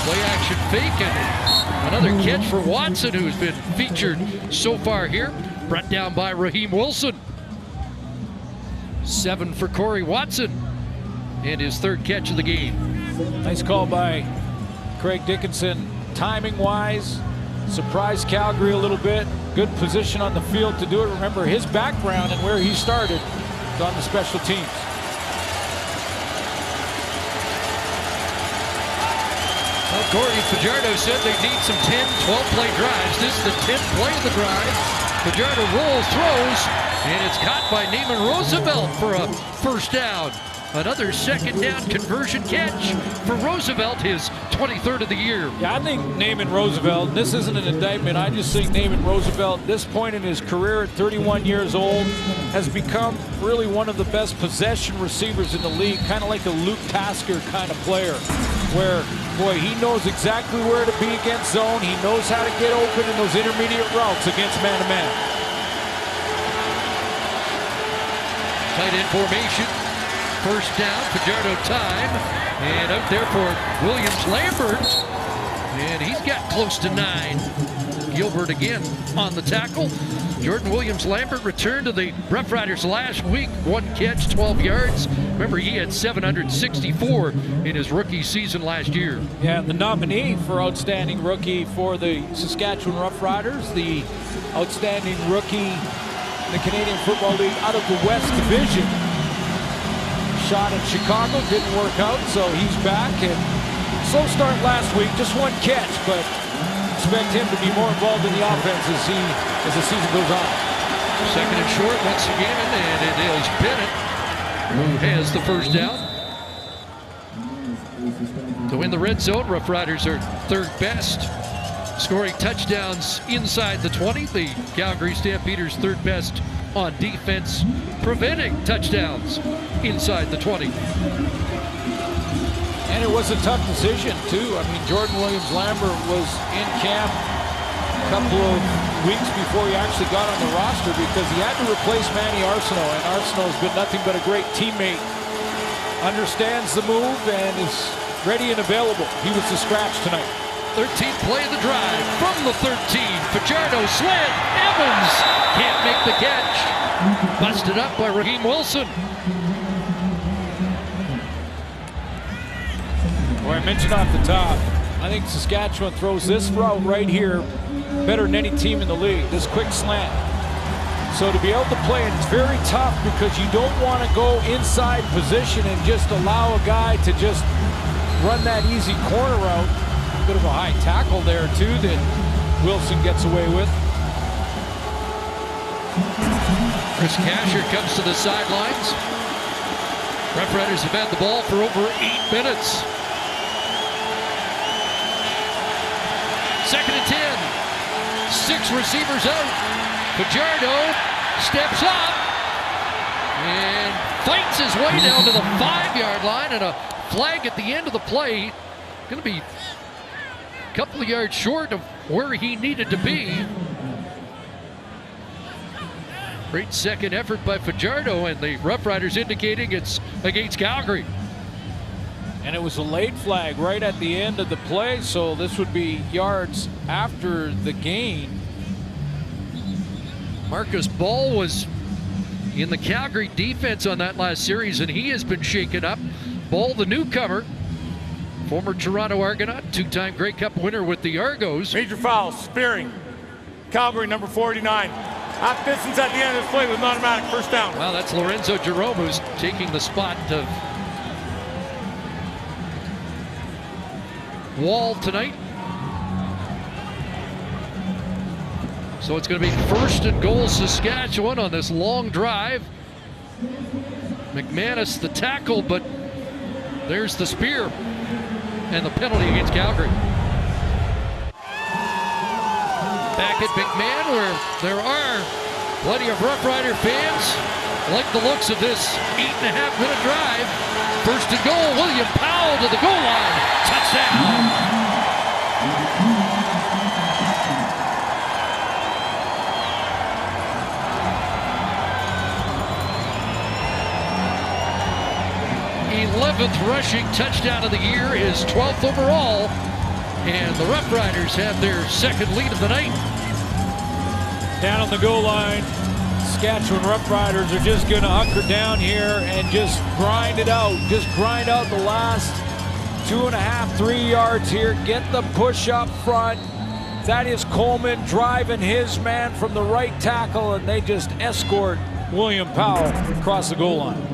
Play action fake and another catch for Watson, who's been featured so far here. Brought down by Raheem Wilson. 7 for Corey Watson and his 3rd catch of the game. Nice call by Craig Dickinson. Timing-wise, surprised Calgary a little bit. Good position on the field to do it. Remember his background and where he started on the special teams. Well, Corey Fajardo said they need some 10, 12-play drives. This is the 10th play of the drive. Fajardo rolls, throws, and it's caught by Naaman Roosevelt for a first down. Another second down conversion catch for Roosevelt, his 23rd of the year. Yeah, I think Naaman Roosevelt, this isn't an indictment, I just think Naaman Roosevelt, at this point in his career at 31 years old, has become really one of the best possession receivers in the league, kind of like a Luke Tasker kind of player, where, boy, he knows exactly where to be against zone, he knows how to get open in those intermediate routes against man-to-man. Tight end formation. First down, Fajardo time, and out there for Williams Lambert, and he's got close to 9. Gilbert again on the tackle. Jordan Williams Lambert returned to the Roughriders last week, 1 catch, 12 yards. Remember, he had 764 in his rookie season last year. Yeah, the nominee for outstanding rookie for the Saskatchewan Roughriders, the outstanding rookie in the Canadian Football League out of the West Division. Shot in Chicago, didn't work out, so he's back. And slow start last week, just 1 catch, but expect him to be more involved in the offense as the season goes on. Second and short once again, and it is Bennett who has the first down. To win the red zone, Roughriders are 3rd best, scoring touchdowns inside the 20. The Calgary Stampeders 3rd best on defense, preventing touchdowns inside the 20. And it was a tough decision, too. I mean, Jordan Williams-Lambert was in camp a couple of weeks before he actually got on the roster because he had to replace Manny Arsenault, and Arsenault has been nothing but a great teammate. Understands the move and is ready and available. He was the scratch tonight. 13th play of the drive from the 13. Fajardo slid. Evans can't make the catch. Busted up by Raheem Wilson. Well, I mentioned off the top, I think Saskatchewan throws this route right here better than any team in the league, this quick slant. So to be able to play it, it's very tough because you don't want to go inside position and just allow a guy to just run that easy corner route. A bit of a high tackle there too that Wilson gets away with. Chris Casher comes to the sidelines. Roughriders have had the ball for over 8 minutes. 2nd and 10. 6 receivers out. Fajardo steps up and fights his way down to the 5-yard line, and a flag at the end of the play. Going to be a couple of yards short of where he needed to be. Great second effort by Fajardo, and the Roughriders indicating it's against Calgary. And it was a late flag right at the end of the play, so this would be yards after the gain. Marcus Ball was in the Calgary defense on that last series, and he has been shaken up. Ball, the newcomer, former Toronto Argonaut, 2-time Grey Cup winner with the Argos. Major foul, spearing. Calgary, number 49. Half distance at the end of the play with an automatic first down. Wow, that's Lorenzo Jerome who's taking the spot of Wall tonight. So it's going to be 1st and goal Saskatchewan on this long drive. McManus the tackle, but there's the spear and the penalty against Calgary. Back at McMahon, where there are plenty of Roughrider fans like the looks of this 8.5-minute drive. 1st and goal, William Powell to the goal line. Touchdown. Rushing touchdown of the year, his 12th overall, and the Roughriders have their 2nd lead of the night. Down on the goal line, Saskatchewan Roughriders are just going to hunker down here and just grind it out. Just grind out the last 2.5, 3 yards here. Get the push up front. Thaddeus Coleman driving his man from the right tackle, and they just escort William Powell across the goal line.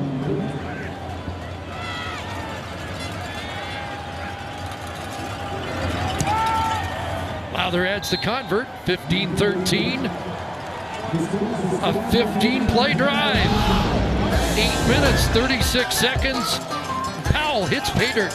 Lowther adds the convert, 15-13. A 15-play drive. 8 minutes, 36 seconds. Powell hits pay dirt.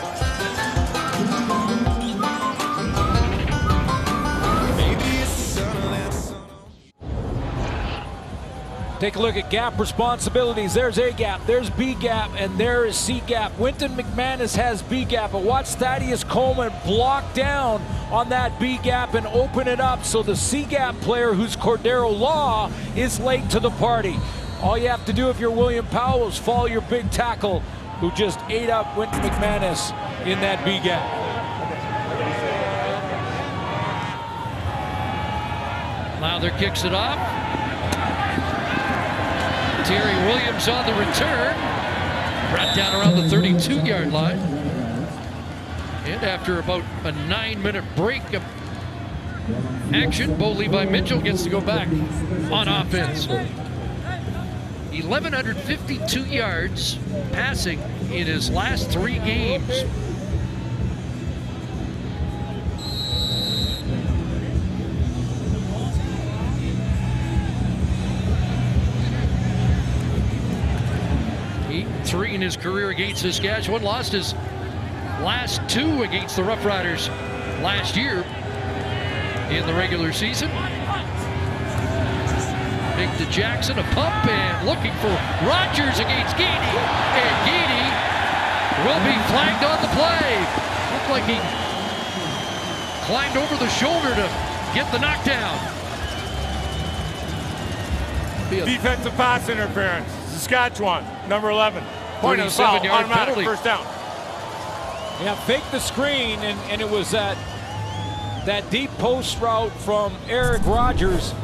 Take a look at gap responsibilities. There's A gap, there's B gap, and there is C gap. Winton McManus has B gap, but watch Thaddeus Coleman block down on that B gap and open it up so the C gap player, who's Cordero Law, is late to the party. All you have to do if you're William Powell is follow your big tackle, who just ate up Winton McManus in that B gap. Lowther kicks it off. Terry Williams on the return. Brought down around the 32-yard line. And after about a 9-minute break of action, Bo Levi Mitchell gets to go back on offense. 1,152 yards passing in his last 3 games. Three in his career against Saskatchewan. Lost his last 2 against the Roughriders last year in the regular season. Big to Jackson, a pump, and looking for Rogers against Geedy. And Geedy will be flagged on the play. Looked like he climbed over the shoulder to get the knockdown. Defensive pass interference. Saskatchewan, number 11. Point of foul, 37-yard automatic, penalty. first down. Yeah, fake the screen, and it was that deep post route from Eric Rogers.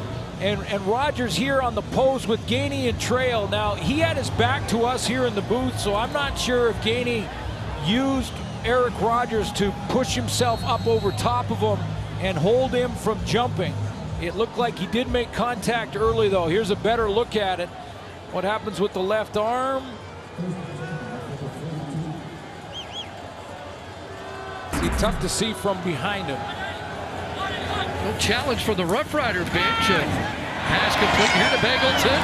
And Rogers here on the post with Gainey and Trail. Now, he had his back to us here in the booth, so I'm not sure if Gainey used Eric Rogers to push himself up over top of him and hold him from jumping. It looked like he did make contact early, though. Here's a better look at it. What happens with the left arm? It's tough to see from behind him. No challenge for the Roughrider bench. Pass complete here to Bagleton.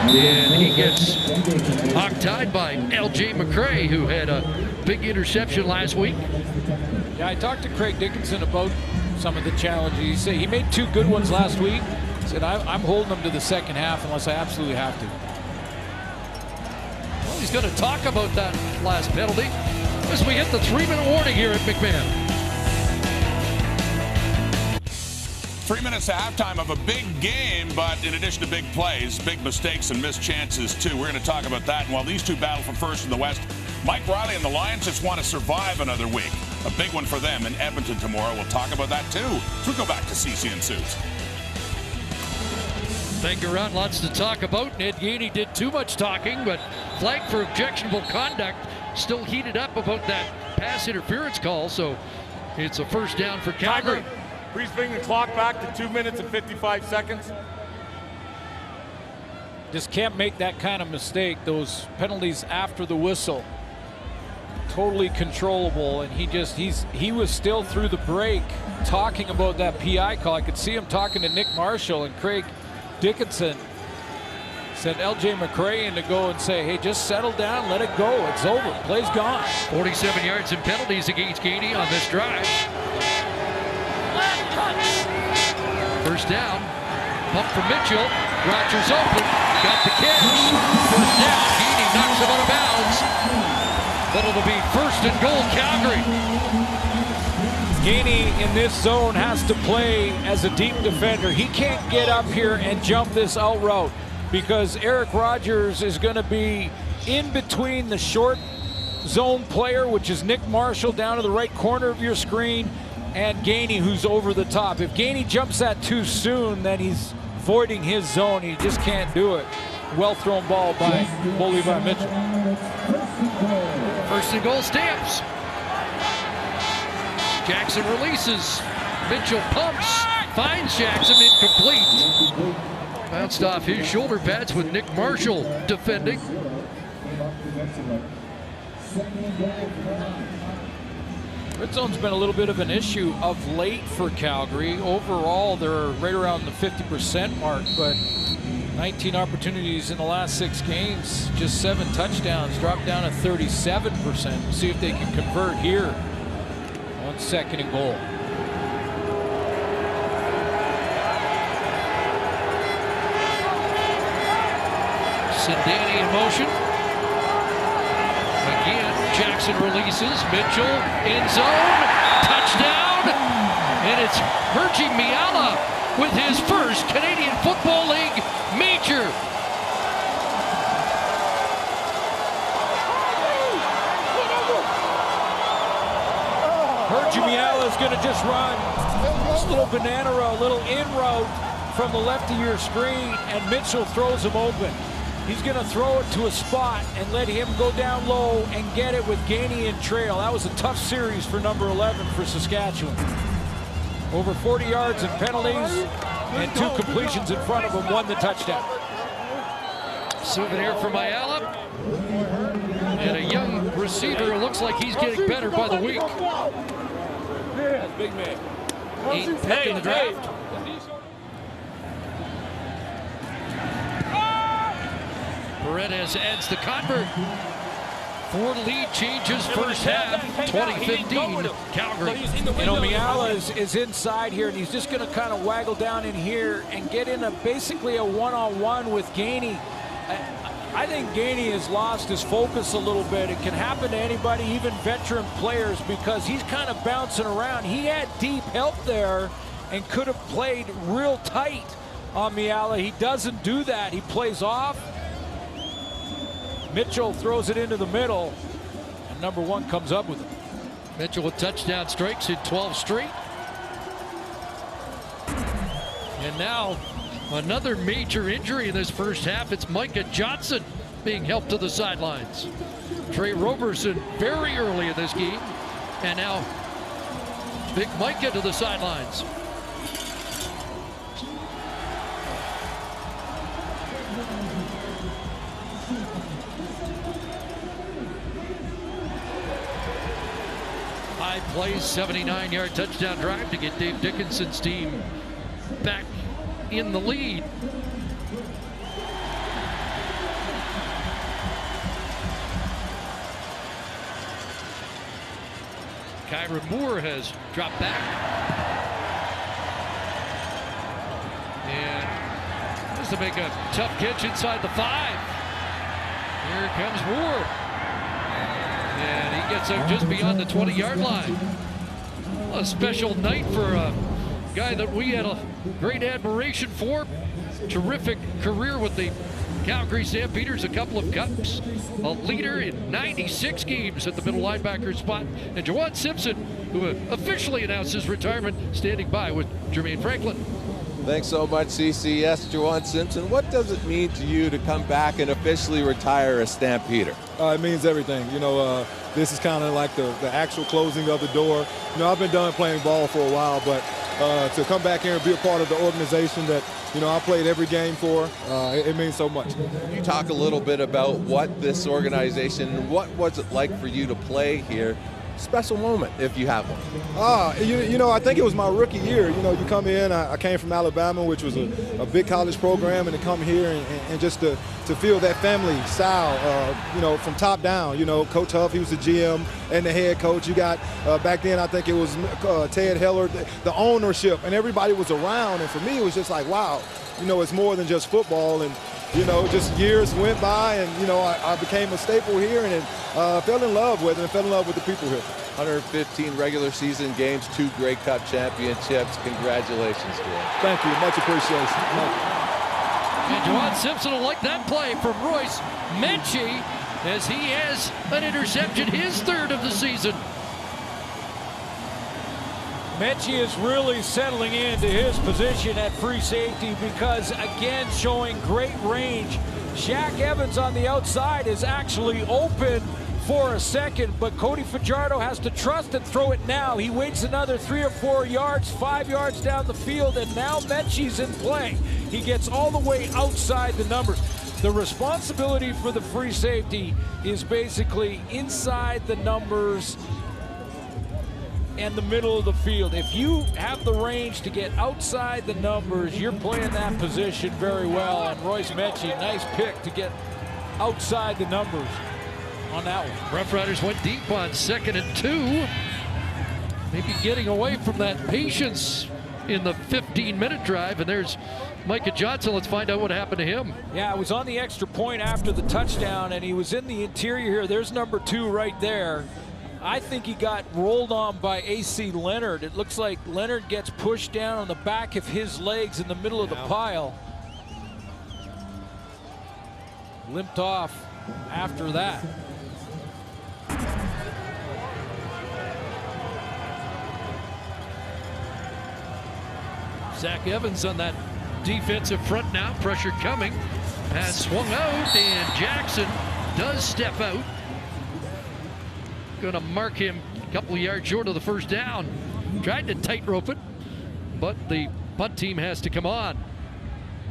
And he gets hog-tied by L.J. McCray, who had a big interception last week. Yeah, I talked to Craig Dickinson about some of the challenges. He said he made 2 good ones last week. He said, I'm holding them to the second half unless I absolutely have to. Well, he's going to talk about that last penalty as we hit the 3-minute warning here at McMahon. 3 minutes to halftime of a big game, but in addition to big plays, big mistakes and missed chances too. We're going to talk about that. And while these two battle for first in the West, Mike Riley and the Lions just want to survive another week. A big one for them in Edmonton tomorrow. We'll talk about that too. So we'll go back to CC and Suits. Thank you, Ron. Lots to talk about. Ed Gainey did too much talking, but flagged for objectionable conduct. Still heated up about that pass interference call, so it's a first down for Calgary. Please bring the clock back to 2 minutes and 55 seconds. Just can't make that kind of mistake. Those penalties after the whistle, totally controllable, and he was still through the break talking about that PI call. I could see him talking to Nick Marshall, and Craig Dickinson sent L.J. McCray in to go and say, hey, just settle down, let it go, it's over, play's gone. 47 yards in penalties against Gainey on this drive. First down, pump for Mitchell, Rogers open, got the catch. First down, Gainey knocks him out of bounds. But it'll be first and goal, Calgary. Gainey in this zone has to play as a deep defender. He can't get up here and jump this out route because Eric Rogers is going to be in between the short zone player, which is Nick Marshall down to the right corner of your screen, and Gainey, who's over the top. If Gainey jumps that too soon, then he's voiding his zone. He just can't do it. Well thrown ball by Levi Mitchell. First and goal, Stamps. Jackson releases. Mitchell pumps, finds Jackson, incomplete. Bounced off his shoulder pads with Nick Marshall defending. Red zone's been a little bit of an issue of late for Calgary. Overall, they're right around the 50% mark, but 19 opportunities in the last 6 games, just 7 touchdowns, dropped down to 37%. We'll see if they can convert here on second and goal. Sindani in motion. Again, Jackson releases. Mitchell in zone. Touchdown. And it's Hergy Miala with his first Canadian Football League major. Hergy Miala is going to just run this little banana route, little in route from the left of your screen, and Mitchell throws him open. He's going to throw it to a spot and let him go down low and get it with Gainey and Trail. That was a tough series for number 11 for Saskatchewan. Over 40 yards and penalties and 2 completions in front of him, won the touchdown. Souvenir from Ayala. And a young receiver, looks like he's getting better by the week. That's big man. 8th pick in the draft. Paredes adds the convert. 4 lead changes first half, 2015, Calgary. You know, Miala is inside here, and he's just going to kind of waggle down in here and get in basically a one-on-one with Gainey. I think Gainey has lost his focus a little bit. It can happen to anybody, even veteran players, because he's kind of bouncing around. He had deep help there and could have played real tight on Miala. He doesn't do that. He plays off. Mitchell throws it into the middle, and number 1 comes up with it. Mitchell with touchdown strikes in 12 straight. And now another major injury in this first half. It's Micah Johnson being helped to the sidelines. Trey Roberson very early in this game. And now Big Micah to the sidelines. High plays, 79-yard touchdown drive to get Dave Dickinson's team back in the lead. Kyron Moore has dropped back. And this to make a tough catch inside the 5. Here comes Moore. And he gets out just beyond the 20-yard line. A special night for a guy that we had a great admiration for. Terrific career with the Calgary Stampeders, a couple of cups, a leader in 96 games at the middle linebacker spot, and Juwan Simpson, who officially announced his retirement, standing by with Jermaine Franklin. Thanks so much, CCS. Juwan Simpson, what does it mean to you to come back and officially retire a Stampeder? It means everything. You know, this is kind of like the actual closing of the door. You know, I've been done playing ball for a while, but to come back here and be a part of the organization that, you know, I played every game for, it means so much. Can you talk a little bit about what this organization, what was it like for you to play here? Special moment, if you have one. You know, I think it was my rookie year. You know, you come in, I came from Alabama, which was a big college program, and to come here and just to feel that family style, you know, from top down. You know, Coach Huff, he was the GM and the head coach. You got, back then, I think it was Ted Heller, the ownership, and everybody was around. And for me, it was just like, wow, you know, it's more than just football. And, you know, just years went by, and, you know, I became a staple here and fell in love with it and fell in love with the people here. 115 regular season games, 2 Grey Cup championships. Congratulations, Juwan. Thank you. Much appreciation. And Juwan Simpson will like that play from Royce Menchie as he has an interception, his 3rd of the season. Menchie is really settling into his position at free safety because, again, showing great range. Shaq Evans on the outside is actually open for a second, but Cody Fajardo has to trust and throw it now. He waits another 3 or 4 yards, 5 yards down the field, and now Menchie's in play. He gets all the way outside the numbers. The responsibility for the free safety is basically inside the numbers and the middle of the field. If you have the range to get outside the numbers, you're playing that position very well. And Royce Menchie, nice pick to get outside the numbers on that one. Roughriders went deep on 2nd and 2. Maybe getting away from that patience in the 15-minute drive. And there's Micah Johnson. Let's find out what happened to him. Yeah, it was on the extra point after the touchdown, and he was in the interior here. There's number 2 right there. I think he got rolled on by A.C. Leonard. It looks like Leonard gets pushed down on the back of his legs in the middle of the pile. Limped off after that. Zach Evans on that defensive front now. Pressure coming. Pass swung out, and Jackson does step out. Going to mark him a couple of yards short of the first down. Tried to tightrope it, but the punt team has to come on.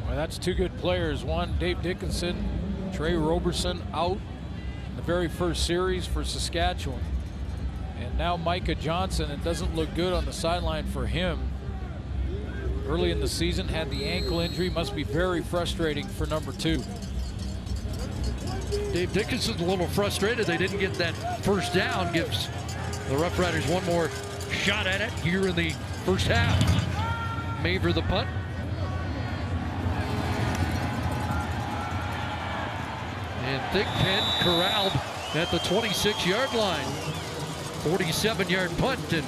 Well, that's 2 good players. One, Dave Dickinson, Trey Roberson out in the very first series for Saskatchewan. And now Micah Johnson. It doesn't look good on the sideline for him. Early in the season, had the ankle injury. Must be very frustrating for number 2. Dave Dickinson's a little frustrated they didn't get that first down. Gives the Roughriders one more shot at it here in the first half. Maver the punt. And Thigpen corralled at the 26-yard line. 47-yard punt, and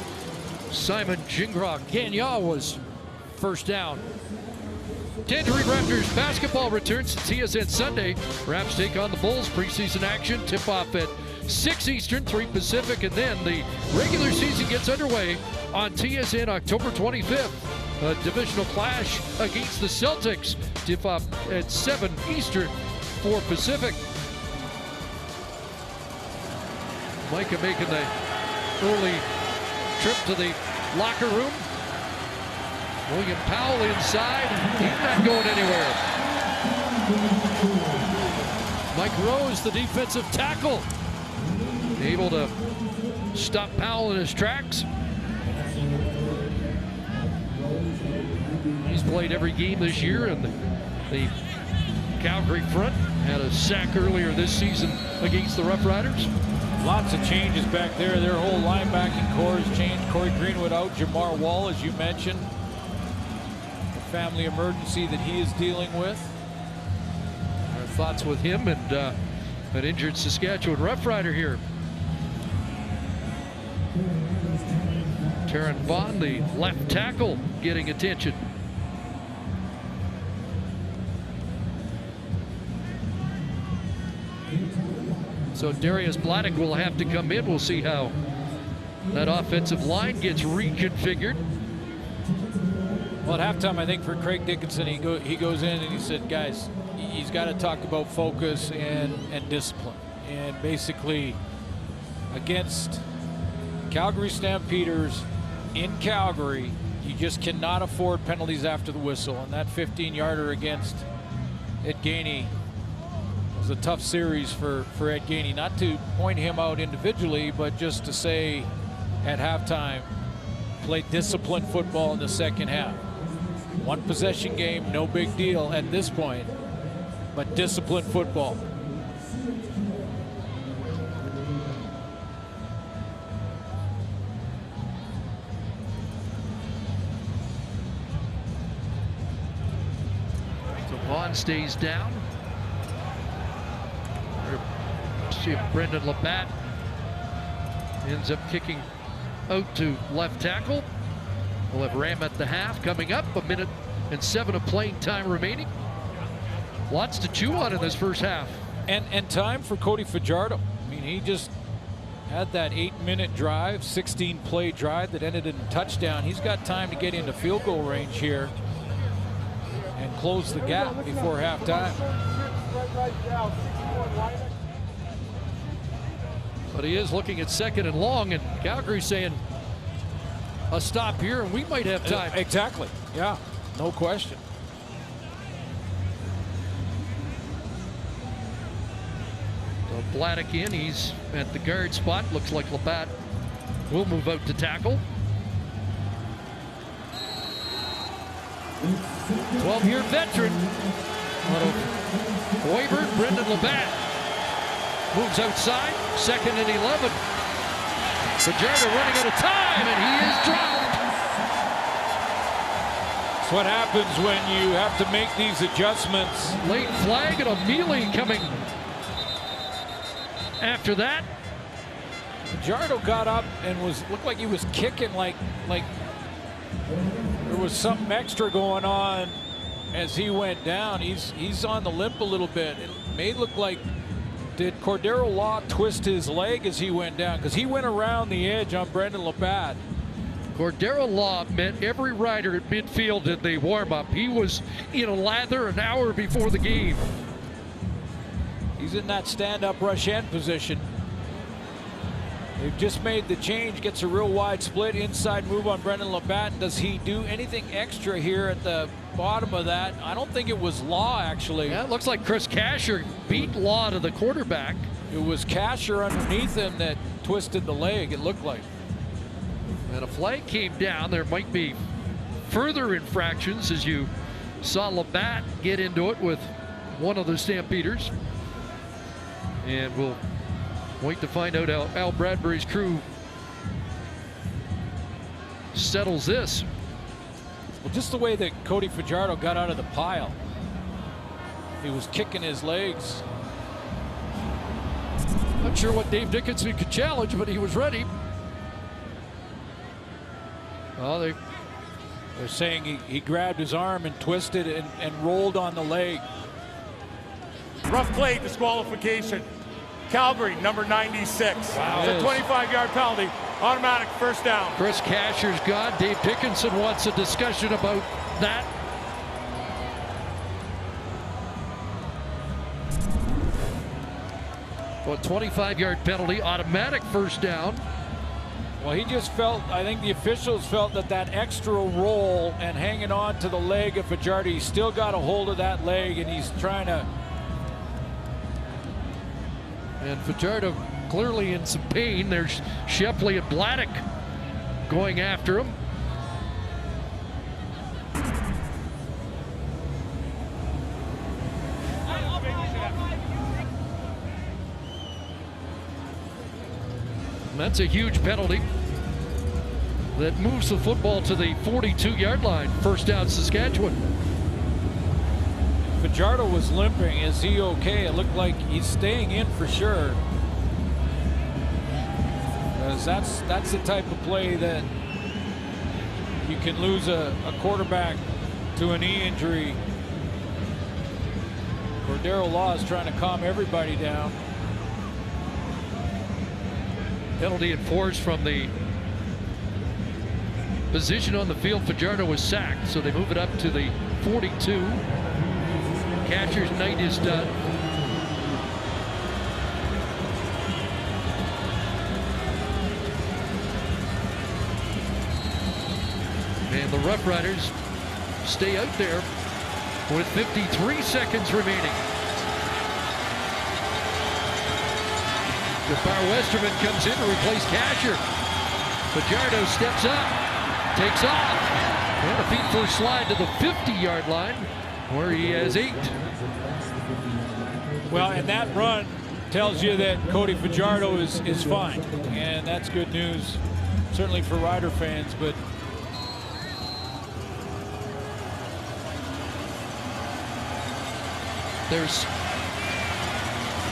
Simon Jingrok Gagnon was first down. Tangerine Raptors basketball returns to TSN Sunday. Raps take on the Bulls. Preseason action tip-off at 6 Eastern, 3 Pacific, and then the regular season gets underway on TSN October 25th. A divisional clash against the Celtics. Tip-off at 7 Eastern, 4 Pacific. Micah making the early trip to the locker room. William Powell inside. He's not going anywhere. Mike Rose, the defensive tackle, able to stop Powell in his tracks. He's played every game this year, and the Calgary front had a sack earlier this season against the Roughriders. Lots of changes back there. Their whole linebacking core has changed. Corey Greenwood out, Jamar Wall, as you mentioned. The family emergency that he is dealing with. Our thoughts with him and an injured Saskatchewan Roughrider here. Taron Vaughn, the left tackle, getting attention. So Darius Bladdock will have to come in. We'll see how that offensive line gets reconfigured. Well, at halftime, I think for Craig Dickinson, he goes in and he said, guys, he's got to talk about focus and discipline. And basically, against Calgary Stampeders in Calgary, you just cannot afford penalties after the whistle. And that 15-yarder against Ed Gainey was a tough series for Ed Gainey. Not to point him out individually, but just to say at halftime, play disciplined football in the second half. One possession game, no big deal at this point, but disciplined football. So Vaughn stays down. See if Brendan Labatt ends up kicking out to left tackle. We'll have Ram at the half coming up. 1:07 of playing time remaining. Lots to chew on in this first half. And time for Cody Fajardo. I mean, he just had that 8-minute drive, 16-play drive that ended in a touchdown. He's got time to get into field goal range here and close the gap before halftime. But he is looking at 2nd and long, and Calgary saying a stop here, and we might have time. Exactly. Yeah, no question. So Bladdock in, he's at the guard spot. Looks like Labatt will move out to tackle. 12-year veteran out of Weyburn, Brendan Labatt. Moves outside, 2nd and 11. Fajardo running out of time, and he is dropped. That's what happens when you have to make these adjustments. Late flag and a melee coming after that. Fajardo got up and looked like he was kicking like there was something extra going on as he went down. He's on the limp a little bit. It may look like, did Cordero Law twist his leg as he went down? Because he went around the edge on Brendan Labatt. Cordero Law met every rider at midfield in the warm-up. He was in a lather an hour before the game. He's in that stand-up rush end position. They've just made the change, gets a real wide split, inside move on Brendan Labatt. Does he do anything extra here at the bottom of that? I don't think it was Law, actually. Yeah, it looks like Chris Kasher beat Law to the quarterback. It was Kasher underneath him that twisted the leg, it looked like. And a flag came down. There might be further infractions as you saw Labatt get into it with one of the Stampeders. And we'll wait to find out how Al Bradbury's crew settles this. Well, just the way that Cody Fajardo got out of the pile. He was kicking his legs. Not sure what Dave Dickinson could challenge, but he was ready. Oh, they're saying he grabbed his arm and twisted and rolled on the leg. Rough play, disqualification. Calgary, number 96. Wow. It's a 25-yard penalty. Automatic first down. Chris Casher's gone. Dave Dickinson wants a discussion about that. Well, 25-yard penalty, automatic first down. Well, he just felt, I think the officials felt that extra roll and hanging on to the leg of Fajardo, he's still got a hold of that leg, and he's trying to. And Fajardo clearly in some pain. There's Shepley and Bladdock going after him. That's a huge penalty that moves the football to the 42-yard line. First down, Saskatchewan. Fajardo was limping. Is he okay? It looked like he's staying in for sure. Because that's the type of play that you can lose a quarterback to a knee injury. Cordero Law is trying to calm everybody down. Penalty enforced from the position on the field. Fajardo was sacked, so they move it up to the 42. Catcher's night is done. And the Roughriders stay out there with 53 seconds remaining. Jafar Westerman comes in to replace Casher. Fajardo steps up, takes off, and a feet first slide to the 50-yard line, where he has 8. Well, and that run tells you that Cody Fajardo is fine, and that's good news, certainly for Rider fans. But there's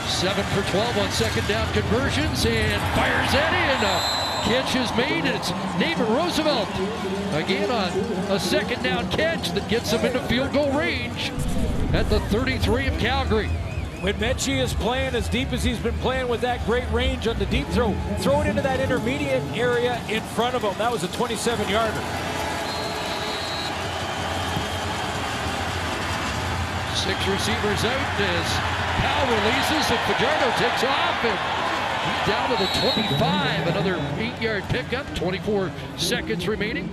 7 for 12 on second down conversions, and fires that in. A catch is made, and it's Nate Roosevelt again on a second down catch that gets him into field goal range at the 33 of Calgary. When Mechie is playing as deep as he's been playing with that great range on the deep throw, throw it into that intermediate area in front of him. That was a 27-yarder. 6 receivers out as Powell releases, and Fajardo takes off, and he's down to the 25. Another 8-yard pickup, 24 seconds remaining.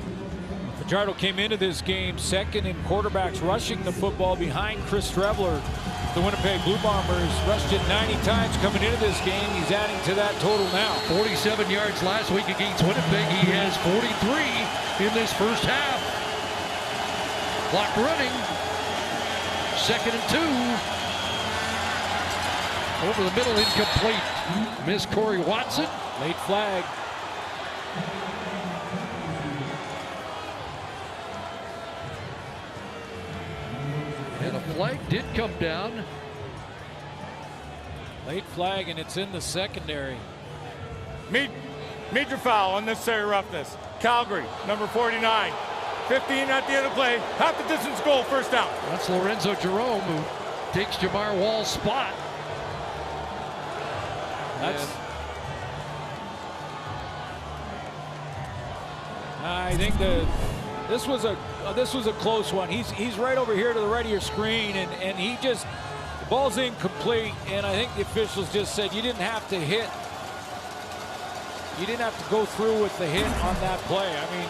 Fajardo came into this game second in quarterbacks rushing the football behind Chris Strebler. The Winnipeg Blue Bombers rushed it 90 times coming into this game. He's adding to that total now. 47 yards last week against Winnipeg. He has 43 in this first half. Clock running. 2nd and 2. Over the middle, incomplete. Miss Corey Watson. Late flag. And a flag did come down. Late flag, and it's in the secondary. Major foul, unnecessary roughness. Calgary, number 49. 15 at the end of the play. Half the distance goal, first down. That's Lorenzo Jerome, who takes Jamar Wall's spot. I think this was a close one. He's right over here to the right of your screen, and he just, the ball's incomplete, and I think the officials just said you didn't have to hit. You didn't have to go through with the hit on that play. I mean,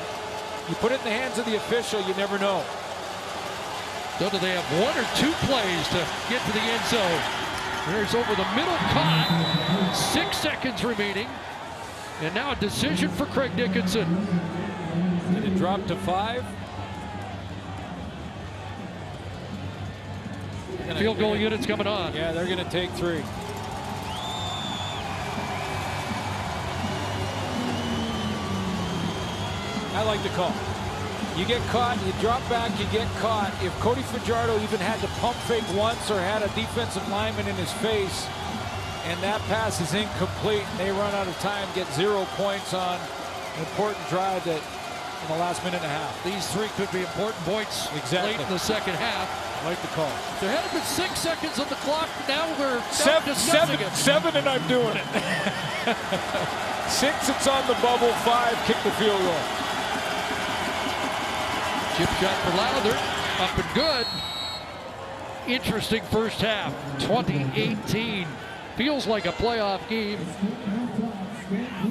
you put it in the hands of the official, you never know. So do they have 1 or 2 plays to get to the end zone? There's over the middle caught. 6 seconds remaining. And now a decision for Craig Dickinson. Did it drop to 5? Field goal unit's coming on. Yeah, they're going to take 3. I like the call. You get caught, you drop back, you get caught. If Cody Fajardo even had to pump fake once or had a defensive lineman in his face and that pass is incomplete. They run out of time, get 0 points on an important drive that in the last minute and a half. These 3 could be important points late in the second half. I like the call. There had been 6 seconds on the clock. Now we're seven, and I'm doing it. 6, it's on the bubble. 5, kick the field goal. Chip shot for Lowther, up and good. Interesting first half, 2018. Feels like a playoff game.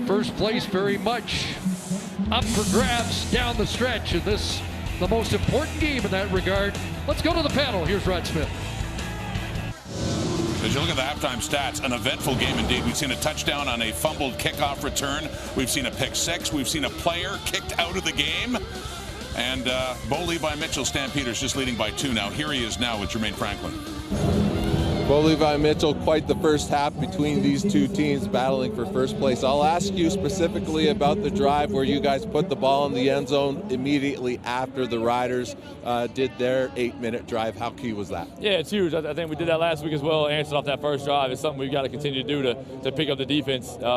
First place very much up for grabs down the stretch, and this the most important game in that regard. Let's go to the panel. Here's Rod Smith. As you look at the halftime stats, an eventful game indeed. We've seen a touchdown on a fumbled kickoff return. We've seen a pick 6. We've seen a player kicked out of the game. And Bo Levi Mitchell, Stampeders, just leading by 2 now. Here he is now with Jermaine Franklin. Bo Levi Mitchell, quite the first half between these 2 teams battling for first place. I'll ask you specifically about the drive where you guys put the ball in the end zone immediately after the Riders did their 8-minute drive. How key was that? Yeah, it's huge. I think we did that last week as well, answered off that first drive. It's something we've got to continue to do to pick up the defense. Just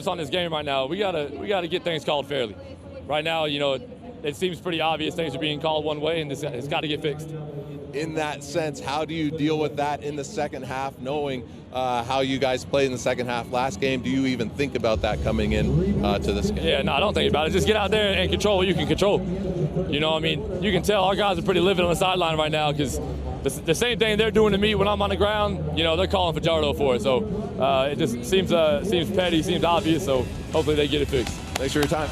on this game right now, we gotta get things called fairly. Right now, it seems pretty obvious things are being called one way, and it's got to get fixed. In that sense, how do you deal with that in the second half, knowing how you guys played in the second half last game? Do you even think about that coming in to this game? Yeah, no, I don't think about it. Just get out there and control what you can control. You can tell our guys are pretty livid on the sideline right now because the same thing they're doing to me when I'm on the ground, they're calling Fajardo for it. So it just seems petty, seems obvious, so hopefully they get it fixed. Thanks for your time.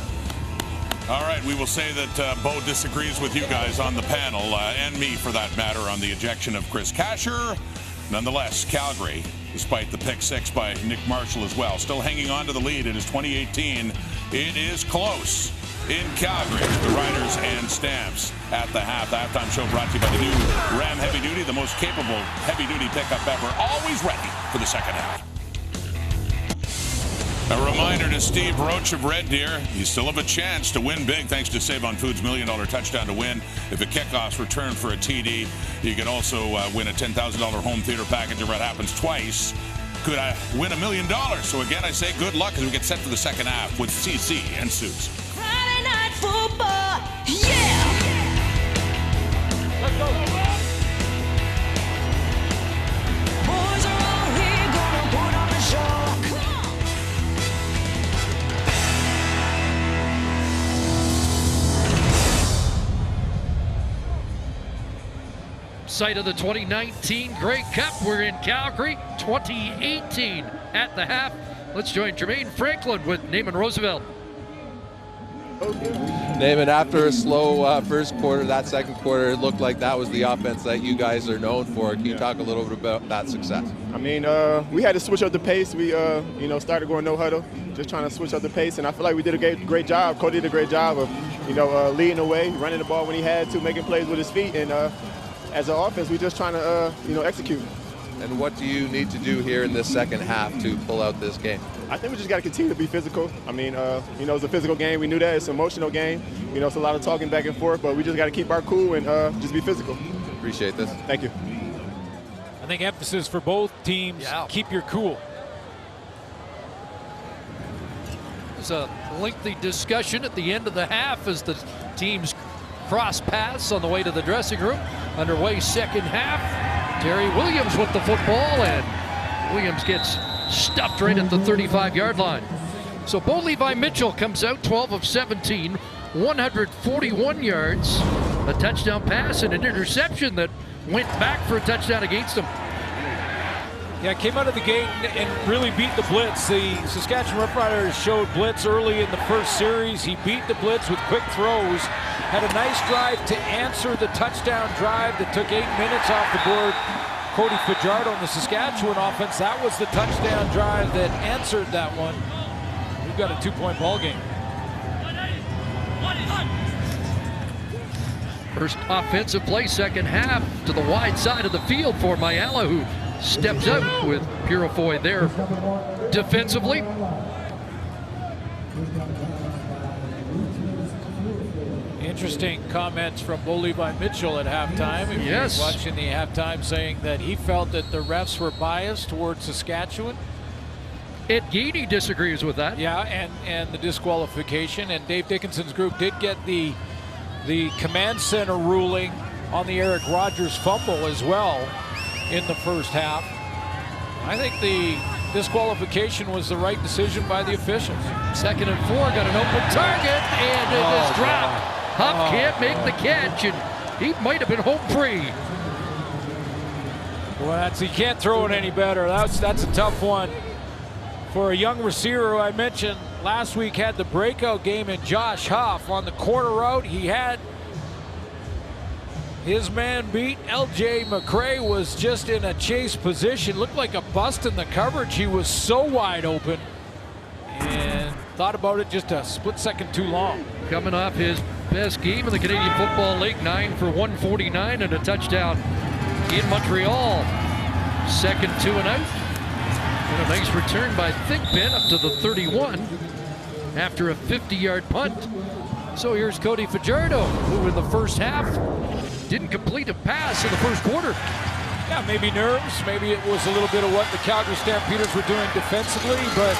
All right, we will say that Bo disagrees with you guys on the panel, and me for that matter, on the ejection of Chris Kasher. Nonetheless, Calgary, despite the pick 6 by Nick Marshall as well, still hanging on to the lead. It is 2018. It is close in Calgary. The Riders and Stamps at the half. The halftime show brought to you by the new Ram Heavy Duty, the most capable heavy-duty pickup ever, always ready for the second half. A reminder to Steve Roach of Red Deer, you still have a chance to win big thanks to Save on Foods' $1 Million touchdown to win. If a kickoff's returned for a TD, you can also win a $10,000 home theater package. If that happens twice, could win $1 million. So again, I say good luck as we get set for the second half with CC and Suits. Friday night football, yeah! Let's go. Boys are all here, gonna put on the show. Site of the 2019 Grey Cup. We're in Calgary, 2018 at the half. Let's join Jermaine Franklin with Naaman Roosevelt. Naaman, after a slow first quarter, that second quarter, it looked like that was the offense that you guys are known for. Can you talk a little bit about that success? We had to switch up the pace. We, started going no huddle, just trying to switch up the pace, and I feel like we did a great job. Cody did a great job of, leading the way, running the ball when he had to, making plays with his feet, and as an offense, we're just trying to, execute. And what do you need to do here in this second half to pull out this game? I think we just got to continue to be physical. It's a physical game. We knew that. It's an emotional game. It's a lot of talking back and forth, but we just got to keep our cool and just be physical. Appreciate this. Thank you. I think emphasis for both teams, keep your cool. There's a lengthy discussion at the end of the half as the teams cross paths on the way to the dressing room. Underway second half. Terry Williams with the football, and Williams gets stuffed right at the 35-yard line. So Bo Levi Mitchell comes out 12 of 17, 141 yards, a touchdown pass and an interception that went back for a touchdown against him. Yeah, came out of the gate and really beat the blitz. The Saskatchewan Roughriders showed blitz early in the first series. He beat the blitz with quick throws. Had a nice drive to answer the touchdown drive that took 8 minutes off the board. Cody Fajardo on the Saskatchewan offense. That was the touchdown drive that answered that one. We've got a 2-point ball game. First offensive play, second half, to the wide side of the field for Mayala, who steps out with Purifoy there defensively. Interesting comments from Bo Levi Mitchell at halftime. If Yes. you're watching the halftime, saying that he felt that the refs were biased towards Saskatchewan. Ed Geedy disagrees with that. Yeah, and the disqualification. And Dave Dickinson's group did get the command center ruling on the Eric Rogers fumble as well in the first half. I think the disqualification was the right decision by the officials. 2nd and 4, got an open target, and it is dropped. Huff can't make the catch, and he might have been home free. Well, he can't throw it any better. That's a tough one for a young receiver who I mentioned last week had the breakout game in Josh Huff on the corner route. He had his man beat. LJ McCray was just in a chase position. Looked like a bust in the coverage. He was so wide open and thought about it just a split second too long. Coming off his best game in the Canadian Football League, 9 for 149 and a touchdown in Montreal. 2nd 2 and out. And a nice return by Thigpen up to the 31 after a 50-yard punt. So here's Cody Fajardo, who in the first half didn't complete a pass in the first quarter. Yeah, maybe nerves. Maybe it was a little bit of what the Calgary Stampeders were doing defensively, but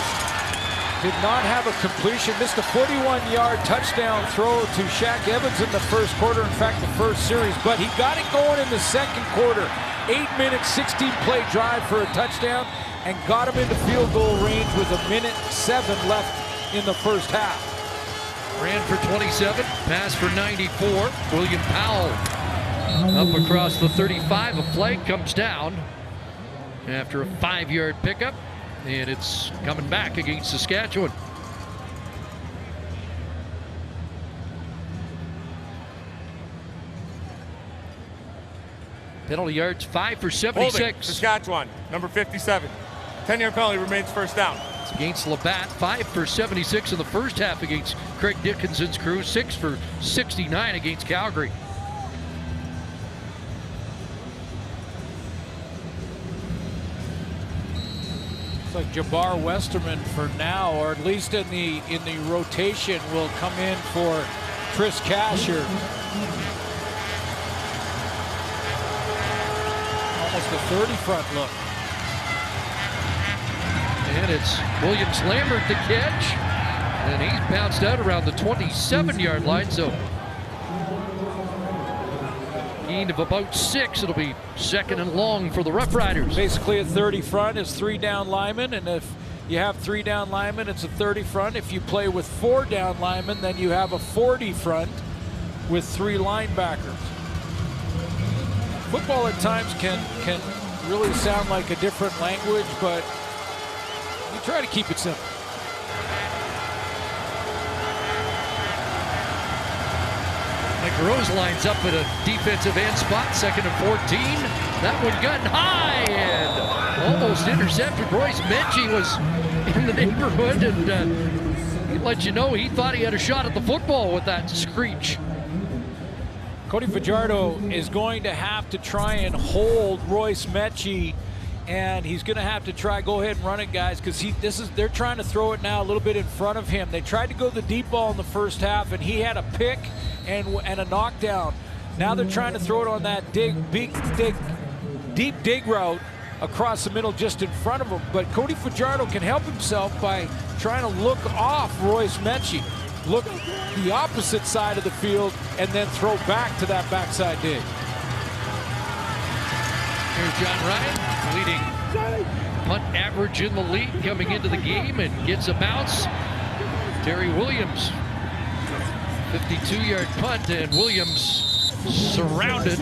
did not have a completion. Missed a 41-yard touchdown throw to Shaq Evans in the first quarter. In fact, the first series, but he got it going in the second quarter. 8-minute, 16-play drive for a touchdown and got him into field goal range with 1:07 left in the first half. Ran for 27, passed for 94. William Powell up across the 35. A flag comes down after a 5-yard pickup, and it's coming back against Saskatchewan. Penalty yards, 5 for 76. Holding, Saskatchewan, number 57. 10-yard penalty, remains first down. It's against Labatt, 5 for 76 in the first half against Craig Dickinson's crew, 6 for 69 against Calgary. It's like Jabbar Westerman for now, or at least in the rotation, will come in for Chris Casher. Almost a 30 front look. And it's Williams-Lambert the catch. And he's bounced out around the 27-yard line, so gain of about 6. It'll be 2nd and long for the Roughriders. Basically a 30 front is 3 down linemen, and if you have 3 down linemen, it's a 30 front. If you play with 4 down linemen, then you have a 40 front with 3 linebackers. Football at times can really sound like a different language, but you try to keep it simple. Mike Rose lines up at a defensive end spot, 2nd and 14. That one got high and almost intercepted. Royce Menchie was in the neighborhood, and he let you know he thought he had a shot at the football with that screech. Cody Fajardo is going to have to try and hold Royce Menchie, and he's going to have to try go ahead and run it, guys, because they're trying to throw it now a little bit in front of him. They tried to go the deep ball in the first half, and he had a pick and a knockdown. Now they're trying to throw it on that deep dig route across the middle just in front of him. But Cody Fajardo can help himself by trying to look off Royce Menchie, look the opposite side of the field, and then throw back to that backside dig. Here's John Ryan, leading punt average in the league coming into the game, and gets a bounce. Terry Williams, 52-yard punt, and Williams surrounded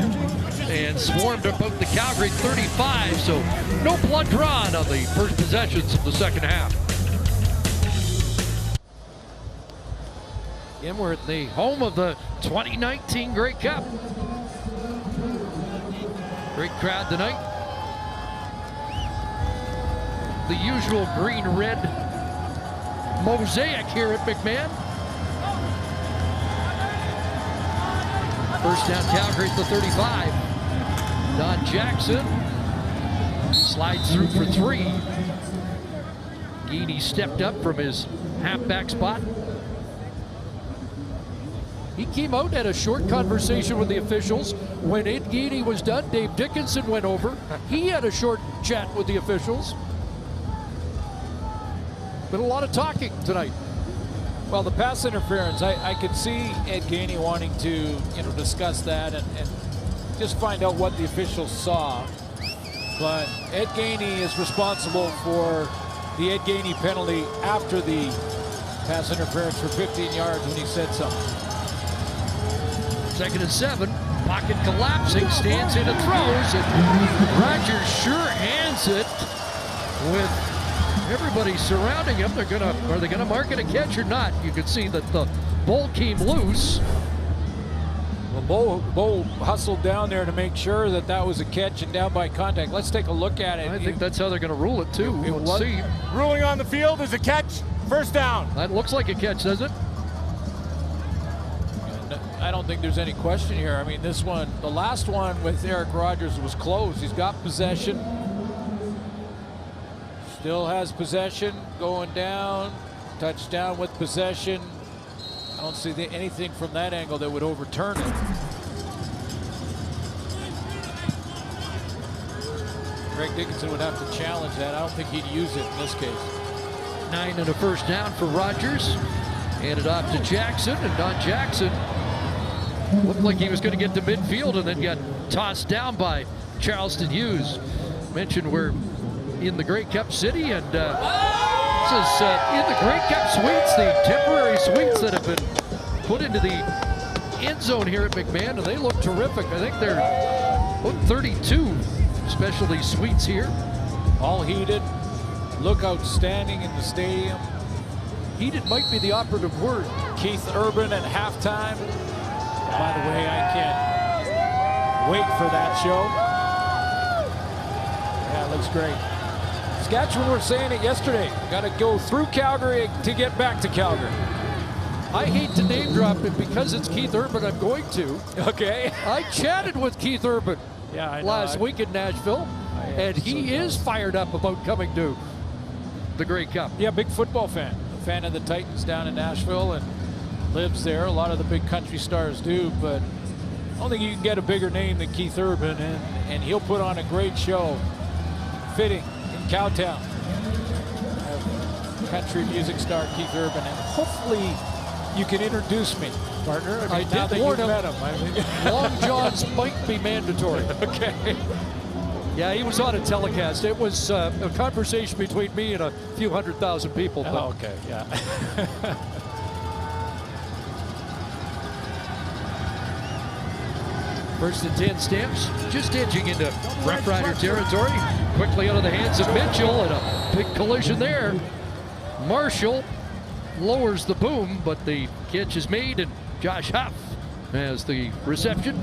and swarmed about the Calgary 35, so no blood drawn on the first possessions of the second half. Again, we're at the home of the 2019 Grey Cup. Great crowd tonight. The usual green-red mosaic here at McMahon. First down, Calgary at the 35. Don Jackson slides through for 3. Geedy stepped up from his halfback spot. He came out and had a short conversation with the officials. When Ed Geaney was done, Dave Dickinson went over. He had a short chat with the officials. Been a lot of talking tonight. Well, the pass interference, I could see Ed Geaney wanting to, discuss that and just find out what the officials saw. But Ed Geaney is responsible for the Ed Geaney penalty after the pass interference for 15 yards when he said something. 2nd and 7. Pocket collapsing, stands in and throws, and Rogers sure hands it with everybody surrounding him. Are they gonna mark it a catch or not? You can see that the ball came loose. Well, Bo hustled down there to make sure that was a catch and down by contact. Let's take a look at it. I think that's how they're going to rule it too. We'll see. Ruling on the field is a catch, first down. That looks like a catch, does it? I don't think there's any question here. I mean, this one, the last one with Eric Rogers was close. He's got possession. Still has possession, going down. Touchdown with possession. I don't see anything from that angle that would overturn it. Greg Dickinson would have to challenge that. I don't think he'd use it in this case. 9 and a first down for Rogers. Handed off to Jackson, and Don Jackson looked like he was going to get to midfield and then got tossed down by Charleston Hughes. Mentioned we're in the Grey Cup City, and this is in the Grey Cup suites, the temporary suites that have been put into the end zone here at McMahon, and they look terrific. I think they're about 32 specialty suites here. All heated, look outstanding in the stadium. Heated might be the operative word. Keith Urban at halftime. By the way, I can't wait for that show. Yeah, it looks great. Saskatchewan were saying it yesterday. Got to go through Calgary to get back to Calgary. I hate to name drop it because it's Keith Urban. I'm going to. Okay. I chatted with Keith Urban last week in Nashville, and he is fired up about coming to the Grey Cup. Yeah, big football fan. A fan of the Titans down in Nashville and lives there. A lot of the big country stars do, but I don't think you can get a bigger name than Keith Urban, and he'll put on a great show. Fitting in Cowtown. Country music star Keith Urban, and hopefully you can introduce me, partner. I now did that warn you've him. met him. Long Johns might be mandatory. Okay. Yeah, he was on a telecast. It was a conversation between me and a few 100,000 people. But okay, yeah. First and 10 Stamps, just edging into Rough Rider territory. Quickly out of the hands of Mitchell, and a big collision there. Marshall lowers the boom, but the catch is made, and Josh Huff has the reception.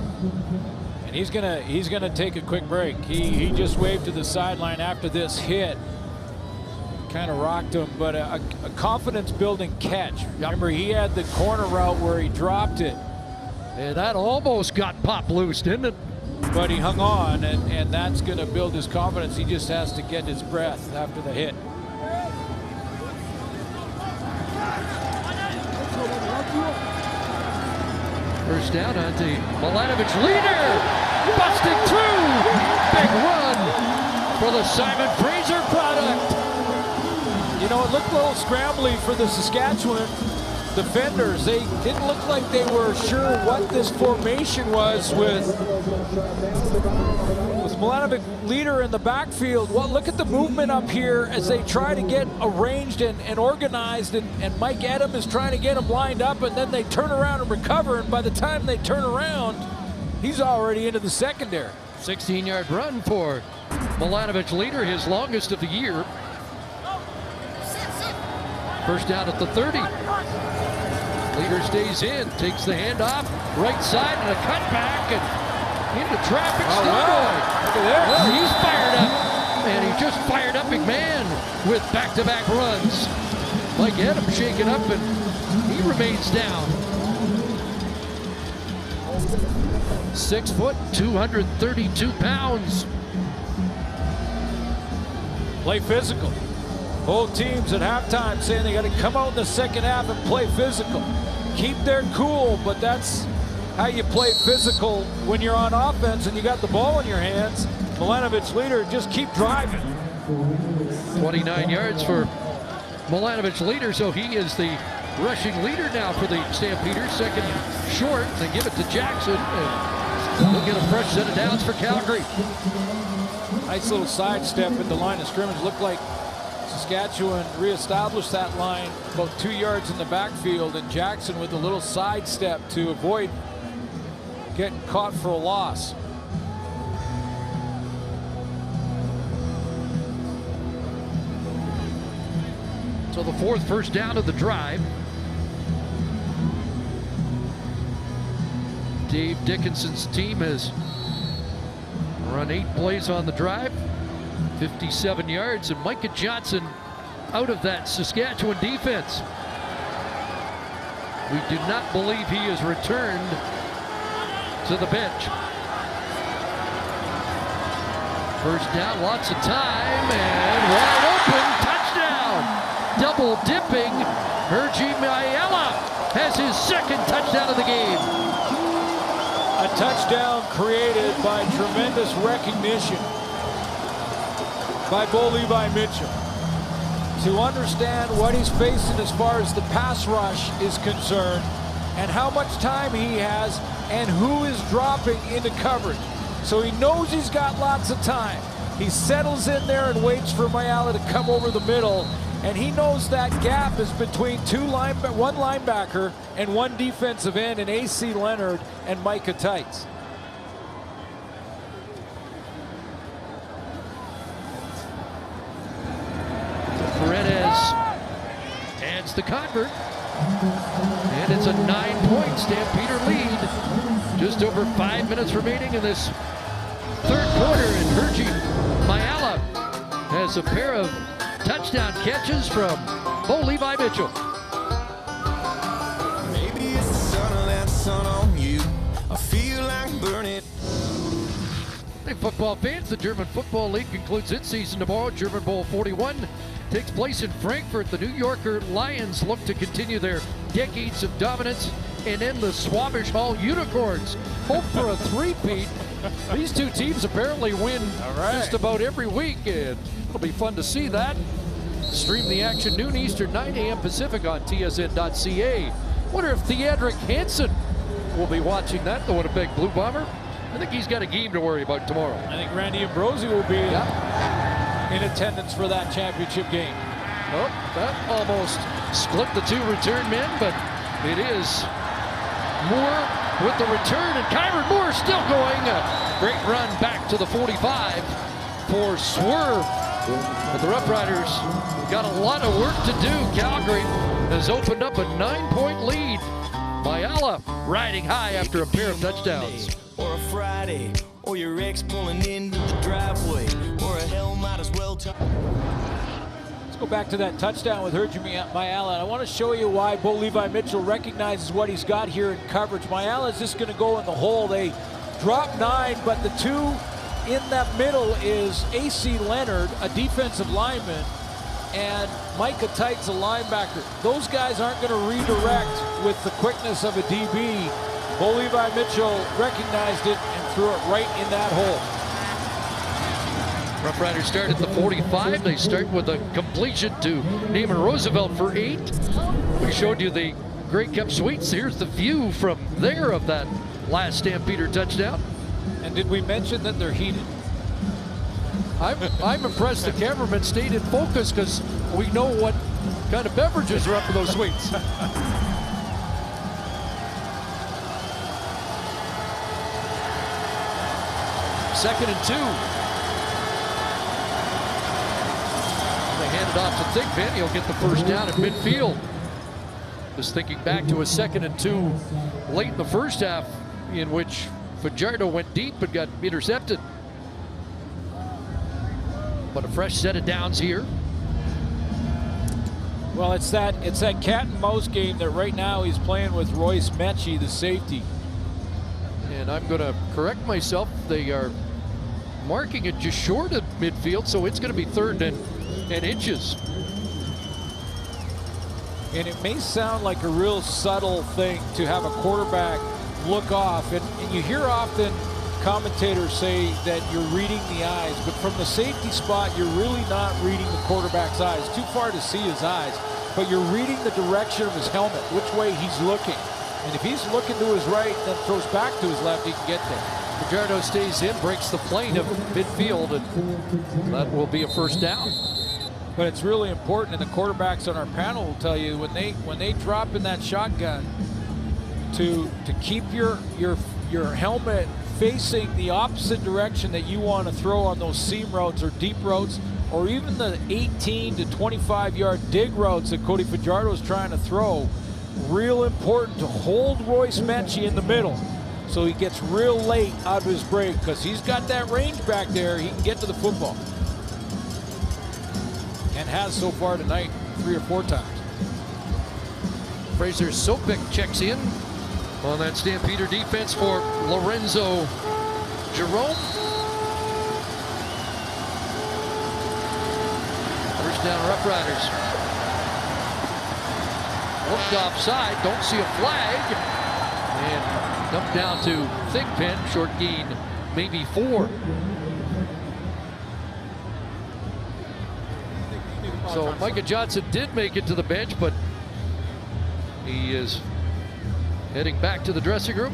And he's gonna take a quick break. He just waved to the sideline after this hit. Kind of rocked him, but a confidence-building catch. Remember, he had the corner route where he dropped it. And that almost got popped loose, didn't it? But he hung on, and that's going to build his confidence. He just has to get his breath after the hit. First down on the Milanovic leader. Busting through. Big run for the Simon Fraser product. You know, it looked a little scrambly for the Saskatchewan defenders. They didn't look like they were sure what this formation was with Milanovic leader in the backfield. Well, look at the movement up here as they try to get arranged and organized, and Mike Edom is trying to get them lined up, and then they turn around and recover, and by the time they turn around, he's already into the secondary. 16-yard run for Milanovic leader, his longest of the year. First down at the 30. Leader stays in, takes the handoff, right side, and a cutback, and into traffic. Oh, wow. Look at that. Well, he's fired up, and he just fired up McMahon with back-to-back runs. Mike Edom shaken up, and he remains down. 6 foot, 232 pounds. Play physical. Both teams at halftime saying they got to come out in the second half and play physical. keep their cool, but that's how you play physical when you're on offense and you got the ball in your hands. Milanovic leader, just keep driving. 29 yards for Milanovic leader, so he is the rushing leader now for the Stampeders. Second short, they give it to Jackson, and we'll get a fresh set of downs for Calgary. Nice little sidestep at the line of scrimmage. Looked like Saskatchewan reestablished that line about 2 yards in the backfield, and Jackson with a little sidestep to avoid getting caught for a loss. So the fourth first down of the drive. Dave Dickinson's team has run 8 plays on the drive, 57 yards, and Micah Johnson out of that Saskatchewan defense. We do not believe he is returned to the bench. First down, lots of time, and wide open, touchdown! Double dipping, Hergy Mayala has his second touchdown of the game. A touchdown created by tremendous recognition by Bo Levi Mitchell. To understand what he's facing as far as the pass rush is concerned and how much time he has and who is dropping into coverage. So he knows he's got lots of time. He settles in there and waits for Mayala to come over the middle, and he knows that gap is between one linebacker and one defensive end, and A.C. Leonard and Micah Tights. Paredes adds the convert, and it's a 9-point Stampeder lead. Just over 5 minutes remaining in this third quarter, and Hergy Mayala has a pair of touchdown catches from Bo Levi Mitchell. Maybe it's the sun of that sun on you. I feel like burning. Hey, football fans, the German Football League concludes its season tomorrow. German Bowl 41 takes place in Frankfurt. The New Yorker Lions look to continue their decades of dominance and end the Swabish Hall Unicorns. Hope for a three-peat. These two teams apparently win just about every week, and it'll be fun to see that. Stream the action noon Eastern, 9 a.m. Pacific on tsn.ca. Wonder if Theodric Hansen will be watching that, the Winnipeg Blue Bomber. I think he's got a game to worry about tomorrow. I think Randy Ambrosi will be in attendance for that championship game. Oh, that almost split the two return men, but it is Moore with the return, and Kyron Moore still going. A great run back to the 45 for Swerve. But the Roughriders got a lot of work to do. Calgary has opened up a 9-point lead. Mayala riding high after a pair of touchdowns. Or a Friday, or your ex pulling into the driveway, or a hell might as well talk. Let's go back to that touchdown with Hergy Mayala. I want to show you why Bo Levi Mitchell recognizes what he's got here in coverage. Mayala is just going to go in the hole. They drop 9, but the two in that middle is A.C. Leonard, a defensive lineman, and Micah Tights, a linebacker. Those guys aren't going to redirect with the quickness of a DB. Bo Levi Mitchell recognized it and threw it right in that hole. Rough Riders start at the 45. They start with a completion to Naaman Roosevelt for 8. We showed you the Grey Cup suites. Here's the view from there of that last Stampeder touchdown. And did we mention that they're heated? I'm impressed the cameraman stayed in focus because we know what kind of beverages are up in those suites. Second and 2. They hand it off to Thigpen. He'll get the first down at midfield. Just thinking back to a 2nd and 2 late in the first half, in which Fajardo went deep but got intercepted. But a fresh set of downs here. Well, it's that cat and mouse game that right now he's playing with Royce Mechie, the safety. And I'm going to correct myself. They are marking it just short of midfield, so it's going to be 3rd and inches. And it may sound like a real subtle thing to have a quarterback look off. And you hear often commentators say that you're reading the eyes, but from the safety spot, you're really not reading the quarterback's eyes. Too far to see his eyes, but you're reading the direction of his helmet, which way he's looking. And if he's looking to his right, then throws back to his left, he can get there. Fajardo stays in, breaks the plane of midfield, and that will be a first down. But it's really important, and the quarterbacks on our panel will tell you, when they drop in that shotgun, to keep your helmet facing the opposite direction that you want to throw on those seam routes or deep routes, or even the 18 to 25-yard dig routes that Cody Fajardo is trying to throw. Real important to hold Royce Metchie in the middle so he gets real late out of his break, because he's got that range back there. He can get to the football, and has so far tonight 3 or 4 times. Fraser Sopik checks in on that Stampeder defense for Lorenzo Jerome. First down, Roughriders. Looked offside, don't see a flag, and dumped down to Thigpen, short gain, maybe 4. So Micah Johnson did make it to the bench, but he is heading back to the dressing room.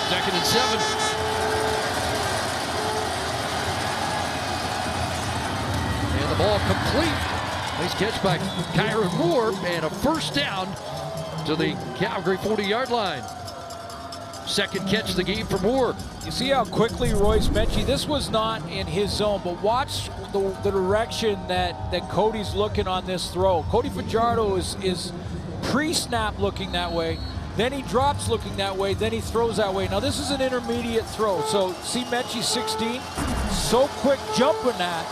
Second and 7. And the ball complete. Nice catch by Kyron Moore, and a first down to the Calgary 40-yard line. Second catch of the game for Moore. You see how quickly Royce Metchie, this was not in his zone, but watch the direction that Cody's looking on this throw. Cody Fajardo is pre-snap looking that way, then he drops looking that way, then he throws that way. Now this is an intermediate throw, so see Metchie 16, so quick jumping that.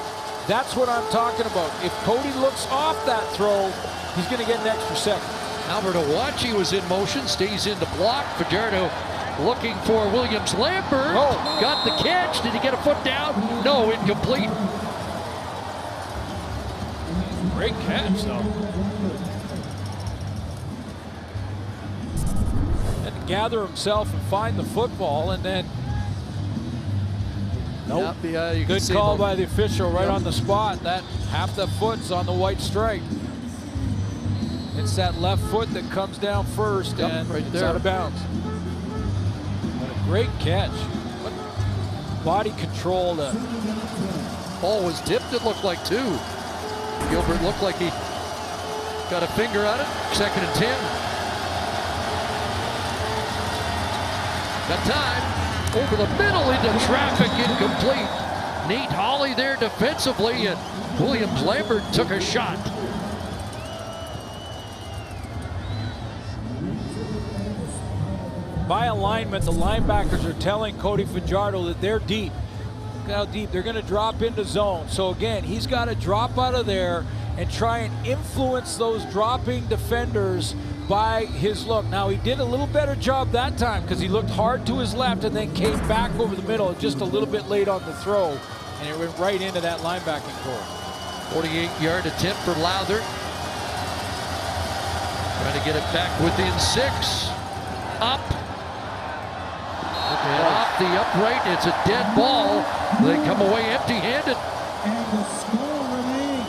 That's what I'm talking about. If Cody looks off that throw, he's going to get an extra second. Albert Awachi was in motion, stays in to block. Fajardo looking for Williams Lambert. Oh. Got the catch. Did he get a foot down? No, incomplete. Great catch, though. Had to gather himself and find the football, and then nope. Yep, good call by the official right on the spot. That half the foot's on the white stripe. It's that left foot that comes down first, and right it's there. out of bounds. But a great catch. What body control. Ball was tipped, it looked like, too. Gilbert looked like he got a finger on it. Second and 10. Got time. Over the middle into traffic, incomplete. Nate Hawley there defensively, and Williams Lambert took a shot. By alignment, the linebackers are telling Cody Fajardo that they're deep. Look how deep. They're going to drop into zone. So again, he's got to drop out of there and try and influence those dropping defenders by his look. Now, he did a little better job that time because he looked hard to his left and then came back over the middle just a little bit late on the throw, and it went right into that linebacking core. 48-yard attempt for Lowther. Trying to get it back within 6. Up. And off the upright, it's a dead ball. They come away empty-handed. And the score remains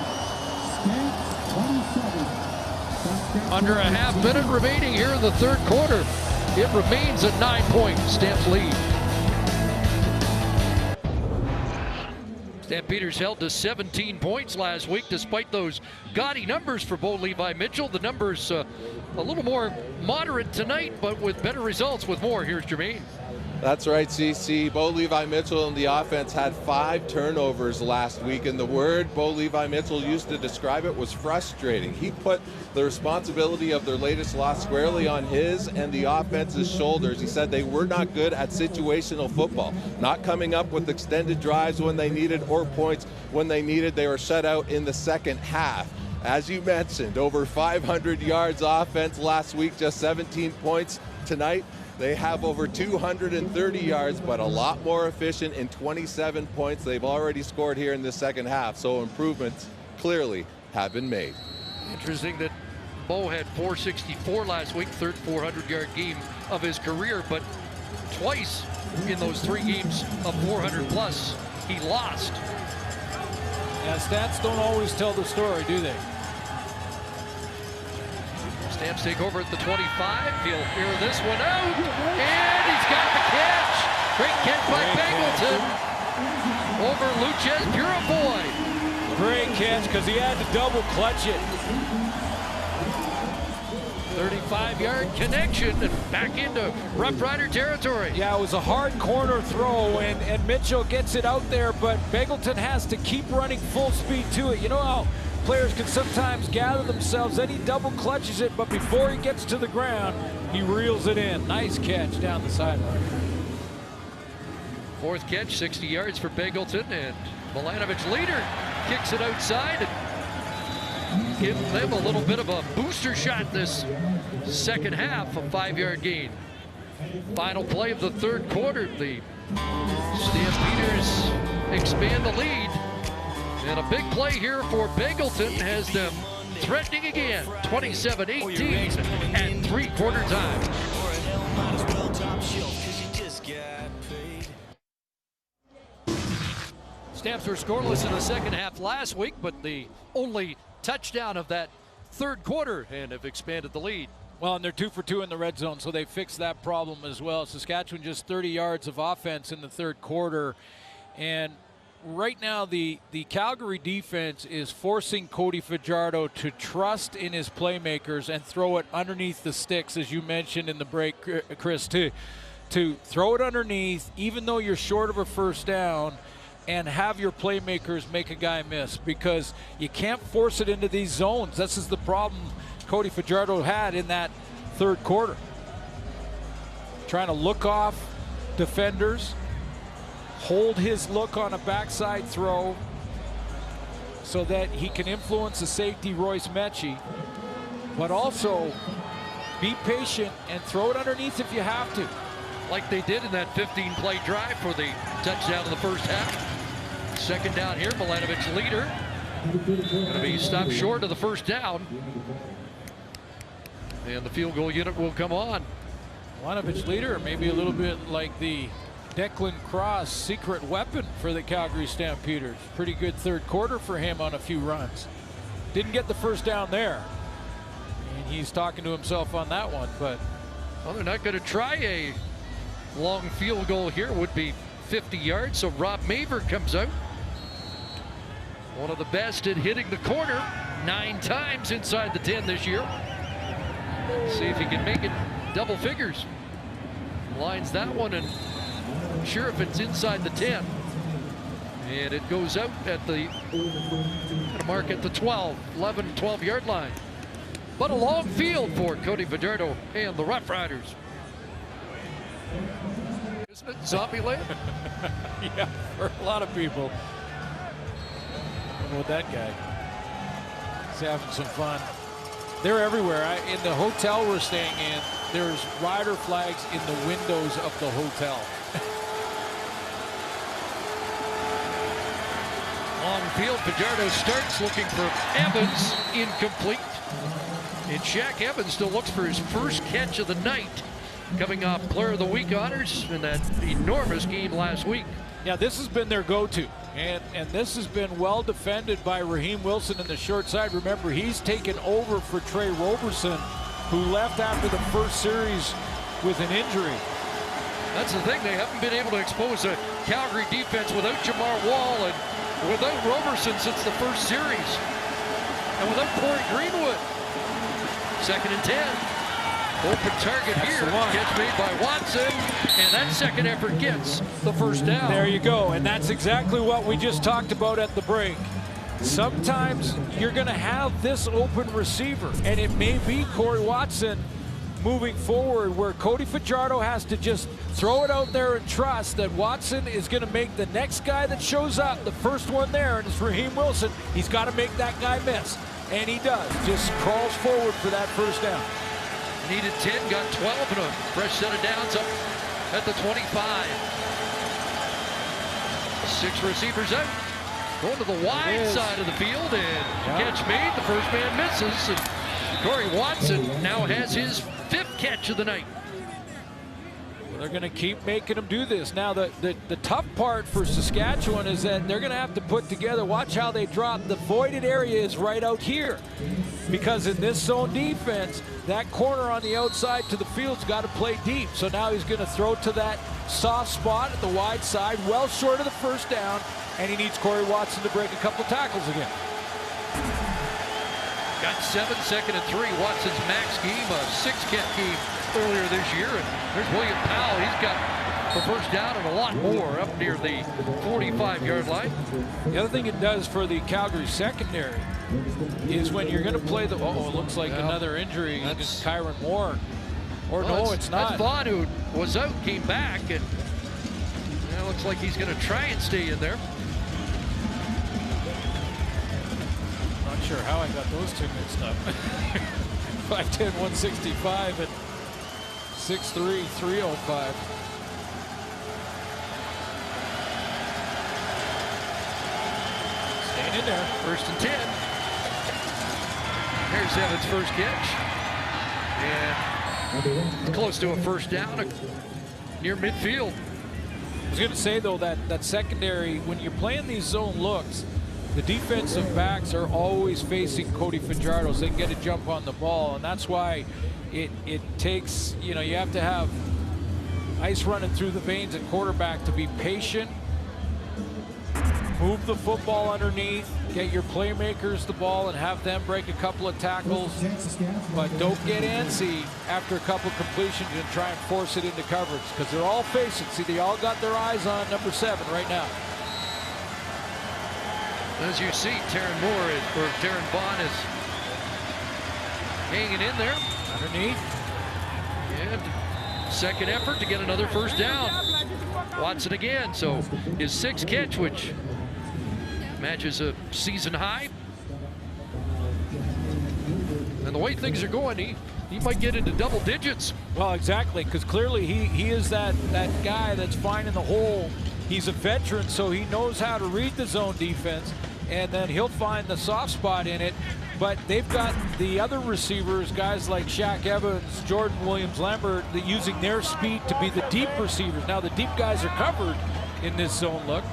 27. Under a half minute remaining here in the third quarter. It remains a 9-point Stamps lead. Stampeders held to 17 points last week despite those gaudy numbers for Bo Levi Mitchell. The numbers a little more moderate tonight, but with better results. With more, here's Jermaine. That's right, CC. Bo Levi Mitchell and the offense had 5 turnovers last week, and the word Bo Levi Mitchell used to describe it was frustrating. He put the responsibility of their latest loss squarely on his and the offense's shoulders. He said they were not good at situational football, not coming up with extended drives when they needed or points when they needed. They were shut out in the second half. As you mentioned, over 500 yards offense last week, just 17 points tonight. They have over 230 yards, but a lot more efficient in 27 points they've already scored here in the second half. So improvements clearly have been made. Interesting that Bo had 464 last week, third 400-yard game of his career, but twice in those 3 games of 400-plus, he lost. Yeah, stats don't always tell the story, do they? Stamps take over at the 25. He'll air this one out. And he's got the catch. Great catch by Bangleton over Luchez Purifoy. Great catch because he had to double clutch it. 35-yard connection and back into Rough Rider territory. Yeah, it was a hard corner throw, and Mitchell gets it out there, but Bangleton has to keep running full speed to it. You know how players can sometimes gather themselves, then he double clutches it, but before he gets to the ground, he reels it in. Nice catch down the sideline. 4th catch, 60 yards for Bangleton, and Milanovic leader kicks it outside and give them a little bit of a booster shot this second half, a 5-yard gain. Final play of the 3rd quarter. The Stampeders expand the lead. And a big play here for Bangleton has them threatening again. 27-18 at 3-quarter time. Stamps were scoreless in the second half last week, but the only touchdown of that 3rd quarter and have expanded the lead. Well, and they're 2 for 2 in the red zone, so they fixed that problem as well. Saskatchewan just 30 yards of offense in the 3rd quarter. And right now, the Calgary defense is forcing Cody Fajardo to trust in his playmakers and throw it underneath the sticks, as you mentioned in the break, Chris, to throw it underneath, even though you're short of a first down, and have your playmakers make a guy miss, because you can't force it into these zones. This is the problem Cody Fajardo had in that 3rd quarter. Trying to look off defenders, hold his look on a backside throw so that he can influence the safety Royce Mechie, but also be patient and throw it underneath if you have to. Like they did in that 15-play drive for the touchdown in the first half. 2nd down here, Milanovic leader. Going to be stopped short of the first down. And the field goal unit will come on. Milanovic leader, maybe a little bit like the Declan Cross secret weapon for the Calgary Stampeders. Pretty good 3rd quarter for him on a few runs. Didn't get the first down there. And he's talking to himself on that one, but well, they're not going to try a long field goal here. It would be 50 yards, so Rob Maver comes out. One of the best at hitting the corner, 9 times inside the 10 this year. See if he can make it double figures. Lines that one, and I'm sure if it's inside the 10. And it goes out at the mark at the 11, 12-yard line. But a long field for Cody Fajardo and the Rough Riders. Isn't it Zombieland? yeah, for a lot of people. With that guy, he's having some fun. They're everywhere. In the hotel we're staying in, there's rider flags in the windows of the hotel. Long field, Fajardo starts looking for Evans, incomplete. And Shaq Evans still looks for his first catch of the night, coming off Player of the Week honors in that enormous game last week. Yeah, this has been their go-to, and this has been well defended by Raheem Wilson in the short side. Remember, he's taken over for Trey Roberson, who left after the first series with an injury. That's the thing, they haven't been able to expose a Calgary defense without Jamar Wall and without Roberson since the first series, and without Corey Greenwood. 2nd and 10. Open target here. Catch made by Watson. And that second effort gets the first down. There you go. And that's exactly what we just talked about at the break. Sometimes you're going to have this open receiver, and it may be Corey Watson moving forward where Cody Fajardo has to just throw it out there and trust that Watson is going to make the next guy that shows up, the first one there, and it's Raheem Wilson. He's got to make that guy miss, and he does. Just crawls forward for that first down. Needed 10, got 12, and a fresh set of downs up at the 25. 6 receivers out. Going to the wide side of the field, and catch made. The first man misses, and Corey Watson now has his 5th catch of the night. They're going to keep making him do this. Now, the tough part for Saskatchewan is that they're going to have to put together, watch how they drop. The voided area is right out here, because in this zone defense, that corner on the outside to the field's got to play deep. So now he's going to throw to that soft spot at the wide side, well short of the first down, and he needs Corey Watson to break a couple tackles again. Got 7, 2nd and 3. Watson's max game, a 6-catch game earlier this year. And there's William Powell. He's got the first down and a lot more up near the 45-yard line. The other thing it does for the Calgary secondary is when you're going to play the, it looks like another injury against Kyron Moore. Or no, it's not. That's Vaughn, who was out, came back, and it looks like he's going to try and stay in there. Not sure how I got those two mixed up. 5'10", 165, and 6'3", 305. Staying in there. 1st and 10. Here's Evan's first catch. And it's close to a first down near midfield. I was going to say, though, that secondary, when you're playing these zone looks, the defensive backs are always facing Cody Fajardo, so they can get a jump on the ball, and that's why it takes, you have to have ice running through the veins at quarterback to be patient, move the football underneath, get your playmakers the ball and have them break a couple of tackles, but don't get antsy after a couple of completions and try and force it into coverage, because they're all facing. See, they all got their eyes on number 7 right now. As you see, Taron Vaughn is hanging in there. Underneath. And second effort to get another first down. Watson again, so his 6th catch, which matches a season high. And the way things are going, he might get into double digits. Well, exactly, because clearly he is that guy that's finding the hole. He's a veteran, so he knows how to read the zone defense, and then he'll find the soft spot in it. But they've got the other receivers, guys like Shaq Evans, Jordan Williams-Lambert, using their speed to be the deep receivers. Now the deep guys are covered in this zone look.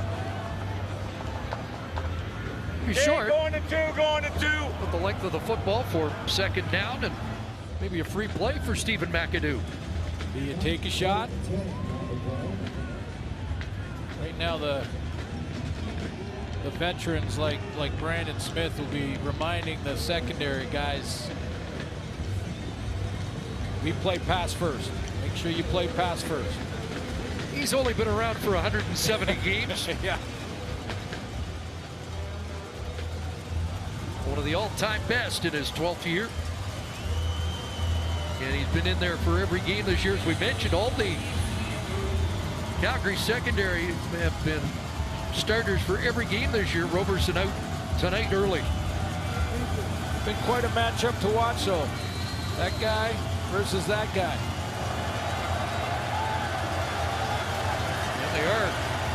He's short. Going to 2. With the length of the football for 2nd down, and maybe a free play for Stephen McAdoo. Do you take a shot? Right now the veterans like Brandon Smith will be reminding the secondary guys, we play pass first. Make sure you play pass first. He's only been around for 170 games. Yeah. One of the all-time best in his 12th year. And he's been in there for every game this year. As we mentioned, all the Calgary secondary have been starters for every game this year. Roberson out tonight early. Been quite a matchup to watch, though. That guy versus that guy. And they are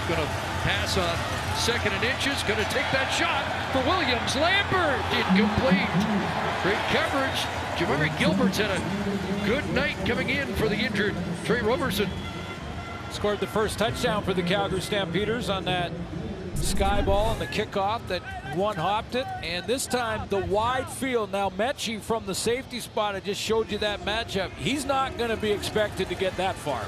going to pass on 2nd and inches. Going to take that shot for Williams. Lambert incomplete. Great coverage. Jamari Gilbert's had a good night coming in for the injured Trey Roberson. Scored the first touchdown for the Calgary Stampeders on that sky ball and the kickoff that one-hopped it. And this time, the wide field. Now, Mechie from the safety spot, I just showed you that matchup. He's not going to be expected to get that far.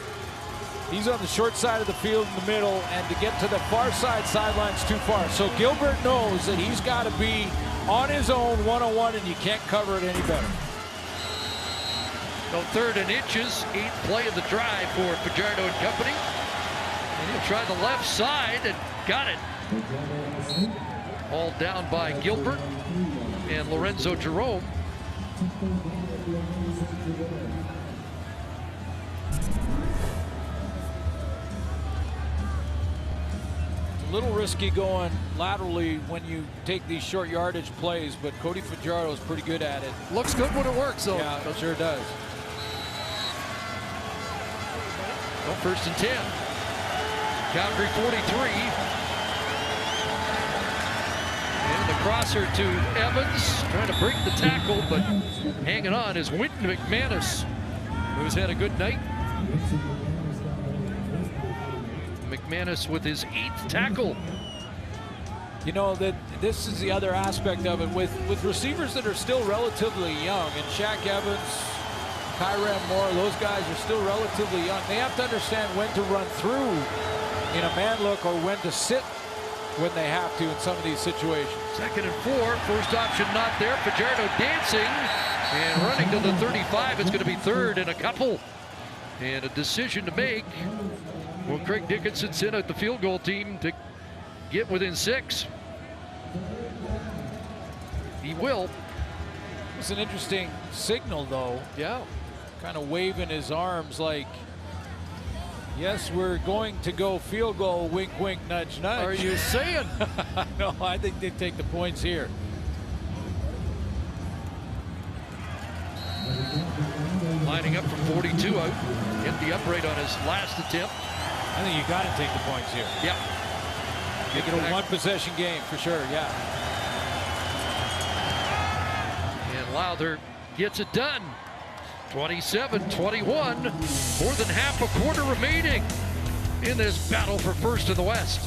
He's on the short side of the field in the middle, and to get to the far side sideline's too far. So Gilbert knows that he's got to be on his own one-on-one, and you can't cover it any better. So 3rd and inches, 8th play of the drive for Fajardo and company. And he'll try the left side and got it. Hauled down by Gilbert and Lorenzo Jerome. A little risky going laterally when you take these short yardage plays, but Cody Fajardo is pretty good at it. Looks good when it works, though. Yeah, it sure does. Well, 1st and 10. Calgary 43. And the crosser to Evans, trying to break the tackle, but hanging on is Winton McManus, who's had a good night. McManus with his 8th tackle. You know, that this is the other aspect of it with receivers that are still relatively young, and Shaq Evans, Kyran Moore, those guys are still relatively young. They have to understand when to run through in a man look or when to sit when they have to in some of these situations. 2nd and 4, first option not there. Fajardo dancing and running to the 35. It's going to be 3rd and a couple. And a decision to make. Well, Craig Dickinson sent out the field goal team to get within 6. He will. It's an interesting signal, though. Yeah. Kind of waving his arms like, yes, we're going to go field goal, wink, wink, nudge, nudge. Are you saying? No, I think they take the points here. Lining up from 42 out. Hit the upright on his last attempt. I think you got to take the points here. Yeah. Make it a one-possession game for sure, yeah. And Lowther gets it done. 27-21. More than half a quarter remaining in this battle for first in the West.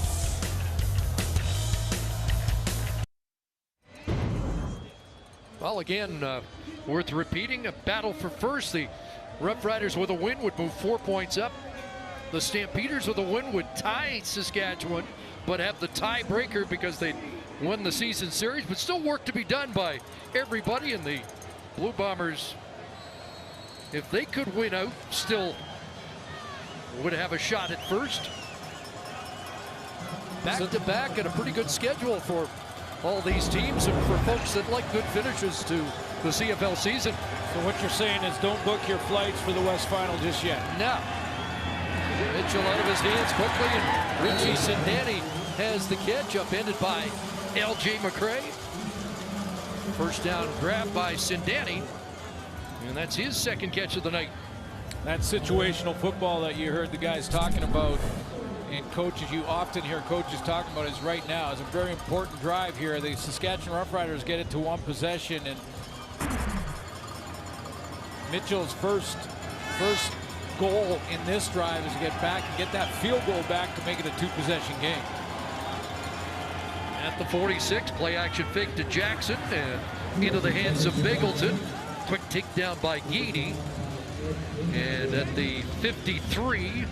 Well, again, worth repeating, a battle for first. The Roughriders with a win would move 4 points up. The Stampeders with a win would tie Saskatchewan, but have the tiebreaker because they won the season series, but still work to be done by everybody. And the Blue Bombers, if they could win out, still would have a shot at first. Back to back and a pretty good schedule for all these teams and for folks that like good finishes to the CFL season. So what you're saying is don't book your flights for the West Final just yet. No. Mitchell out of his hands quickly, and Richie Sindani has the catch, upended by L.J. McCray. First down grab by Sindani, and that's his 2nd catch of the night. That situational football that you heard the guys talking about, and coaches, you often hear coaches talking about, is right now. It's a very important drive here. The Saskatchewan Roughriders get it to one possession, and Mitchell's first goal in this drive is to get back and get that field goal back to make it a 2-possession game. At the 46, play action fake to Jackson and into the hands of Bingleton. Quick takedown by Geedy. And at the 53,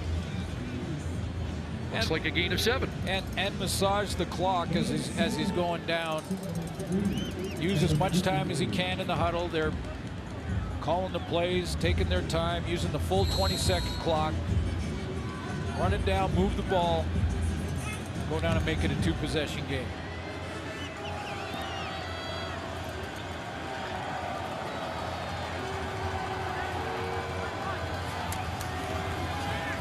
looks like a gain of 7. And massage the clock as he's going down. Use as much time as he can in the huddle. They're calling the plays, taking their time, using the full 20-second clock. Run it down, move the ball, go down and make it a 2-possession game.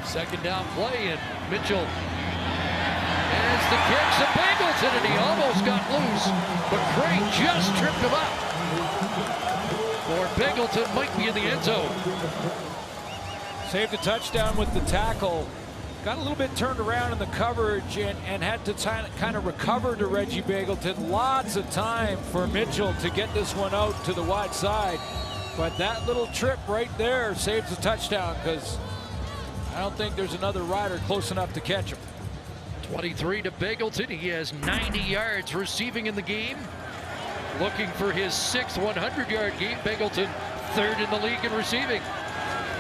Second down play, and Mitchell has the catch to Bingleton, and he almost got loose, but Craig just tripped him up. Or Bingleton might be in the end zone. Saved a touchdown with the tackle. Got a little bit turned around in the coverage and had to kind of recover to Reggie Bingleton. Lots of time for Mitchell to get this one out to the wide side. But that little trip right there saves a touchdown, because I don't think there's another rider close enough to catch him. 23 to Bingleton. He has 90 yards receiving in the game. Looking for his 6th 100-yard game. Bingleton 3rd in the league in receiving.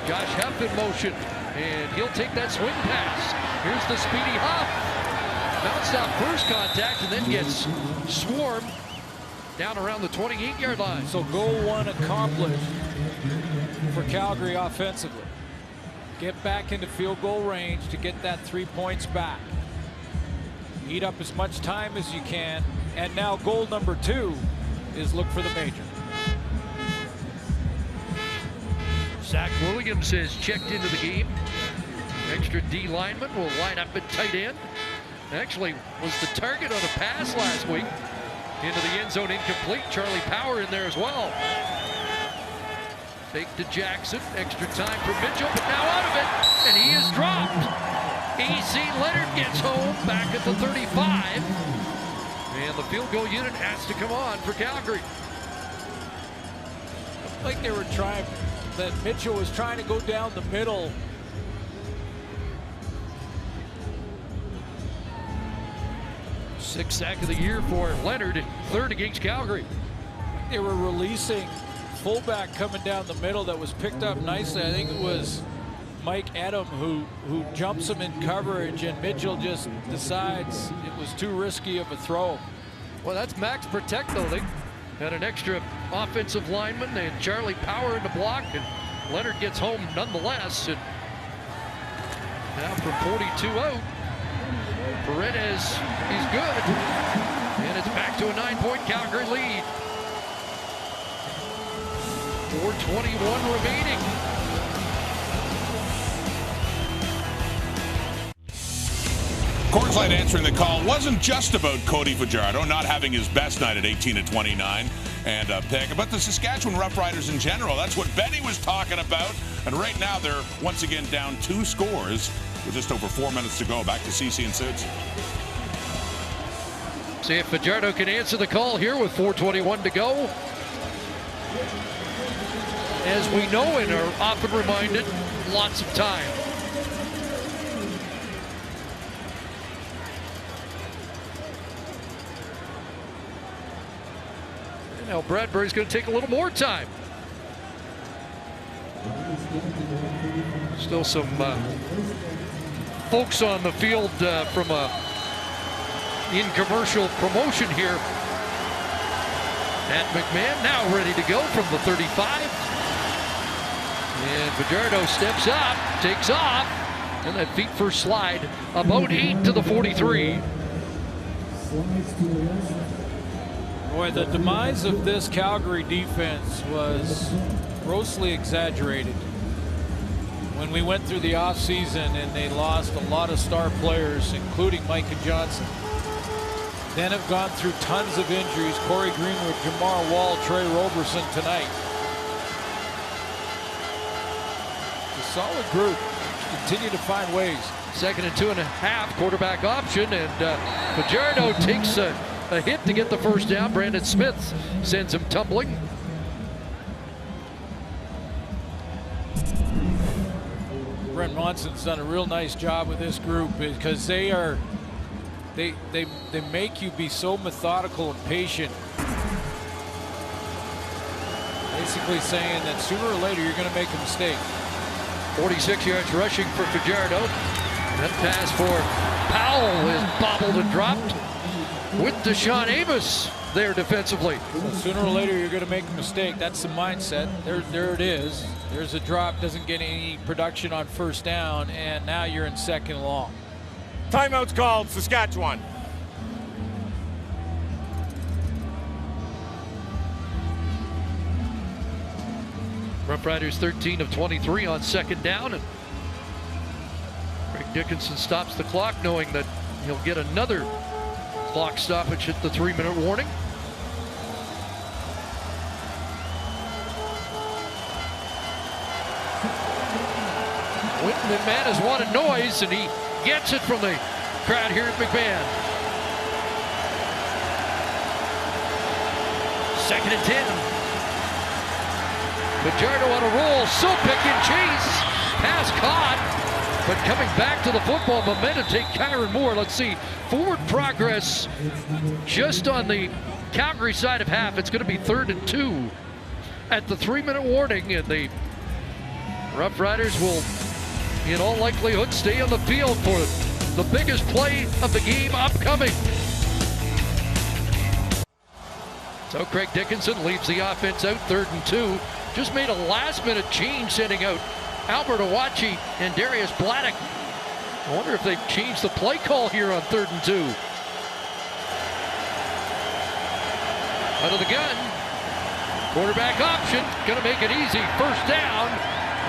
Josh Huff in motion, and he'll take that swing pass. Here's the speedy Huff. Bounced off first contact and then gets swarmed down around the 28-yard line. So goal 1 accomplished. for Calgary offensively. Get back into field goal range to get that 3 points back. Eat up as much time as you can. And now goal number 2 is look for the major. Zach Williams has checked into the game. Extra D lineman will line up at tight end. Actually was the target on a pass last week. Into the end zone, incomplete. Charlie Power in there as well. Fake to Jackson. Extra time for Mitchell, but now out of it. And he is dropped. E.C. Leonard gets home back at the 35. And the field goal unit has to come on for Calgary. Like they were trying, that Mitchell was trying to go down the middle. Sixth sack of the year for Leonard, third against Calgary. They were releasing fullback coming down the middle that was picked up nicely. I think it was Mike Edom who jumps him in coverage, and Mitchell just decides it was too risky of a throw. Well, that's max protect though. They had an extra offensive lineman and Charlie Power in the block, and Leonard gets home nonetheless. And now from 42 out, Paredes, he's good. And it's back to a 9-point Calgary lead. 4:21 remaining. Coors Light answering the call wasn't just about Cody Fajardo not having his best night at 18-29 and a pick, but the Saskatchewan Roughriders in general. That's what Benny was talking about. And right now they're once again down 2 scores with just over 4 minutes to go. Back to CC and Suits. See if Fajardo can answer the call here with 4:21 to go. As we know and are often reminded, lots of time. And now Bradbury's going to take a little more time. Still some folks on the field from a in-commercial promotion here. Matt McMahon now ready to go from the 35. And Fajardo steps up, takes off, and that feet first slide about 8 to the 43. Boy, the demise of this Calgary defense was grossly exaggerated. When we went through the offseason and they lost a lot of star players, including Micah Johnson. Then have gone through tons of injuries. Corey Greenwood, Jamar Wall, Trey Roberson tonight. A solid group. Continue to find ways. 2nd and 2.5, quarterback option, and Fajardo takes a hit to get the first down. Brandon Smith sends him tumbling. Brent Monson's done a real nice job with this group because they make you be so methodical and patient. Basically saying that sooner or later you're going to make a mistake. 46 yards rushing for Fajardo. That pass for Powell is bobbled and dropped with Deshaun Amos there defensively. So sooner or later you're going to make a mistake. That's the mindset. There it is. There's a drop, doesn't get any production on first down, and now you're in 2nd and long. Timeout's called, Saskatchewan. Roughriders 13 of 23 on 2nd down, and Greg Dickinson stops the clock knowing that he'll get another clock stoppage at the 3-minute warning. Whitman McMahon has wanted noise, and he gets it from the crowd here at McMahon. 2nd and 10. Fajardo on a roll, Sopik in chase. Pass caught, but coming back to the football momentum, take Kyron Moore. Let's see, forward progress just on the Calgary side of half. It's going to be 3rd and 2 at the 3-minute warning, and the Roughriders will, in all likelihood, stay on the field for the biggest play of the game upcoming. So Craig Dickinson leaves the offense out 3rd and 2. Just made a last-minute change, sending out Albert Awachi and Darius Bladdock. I wonder if they've changed the play call here on 3rd and 2. Out of the gun. Quarterback option. Going to make it easy. 1st down.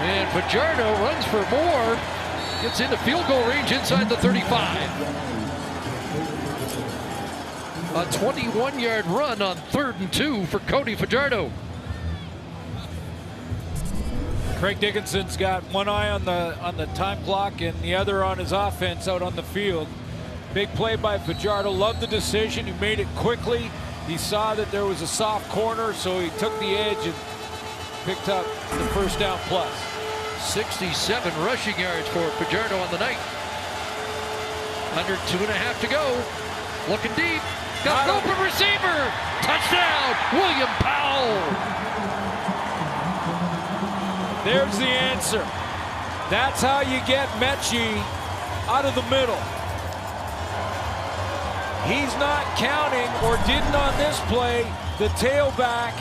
And Fajardo runs for more. Gets into field goal range inside the 35. A 21-yard run on 3rd and 2 for Cody Fajardo. Craig Dickinson's got one eye on the time clock and the other on his offense out on the field. Big play by Fajardo. Loved the decision. He made it quickly. He saw that there was a soft corner, so he took the edge and picked up the 1st down plus. 67 rushing yards for Fajardo on the night. Under 2.5 to go. Looking deep. Got an open receiver. Touchdown, William Powell. There's the answer. That's how you get Mechie out of the middle. He's not counting, or didn't on this play, the tailback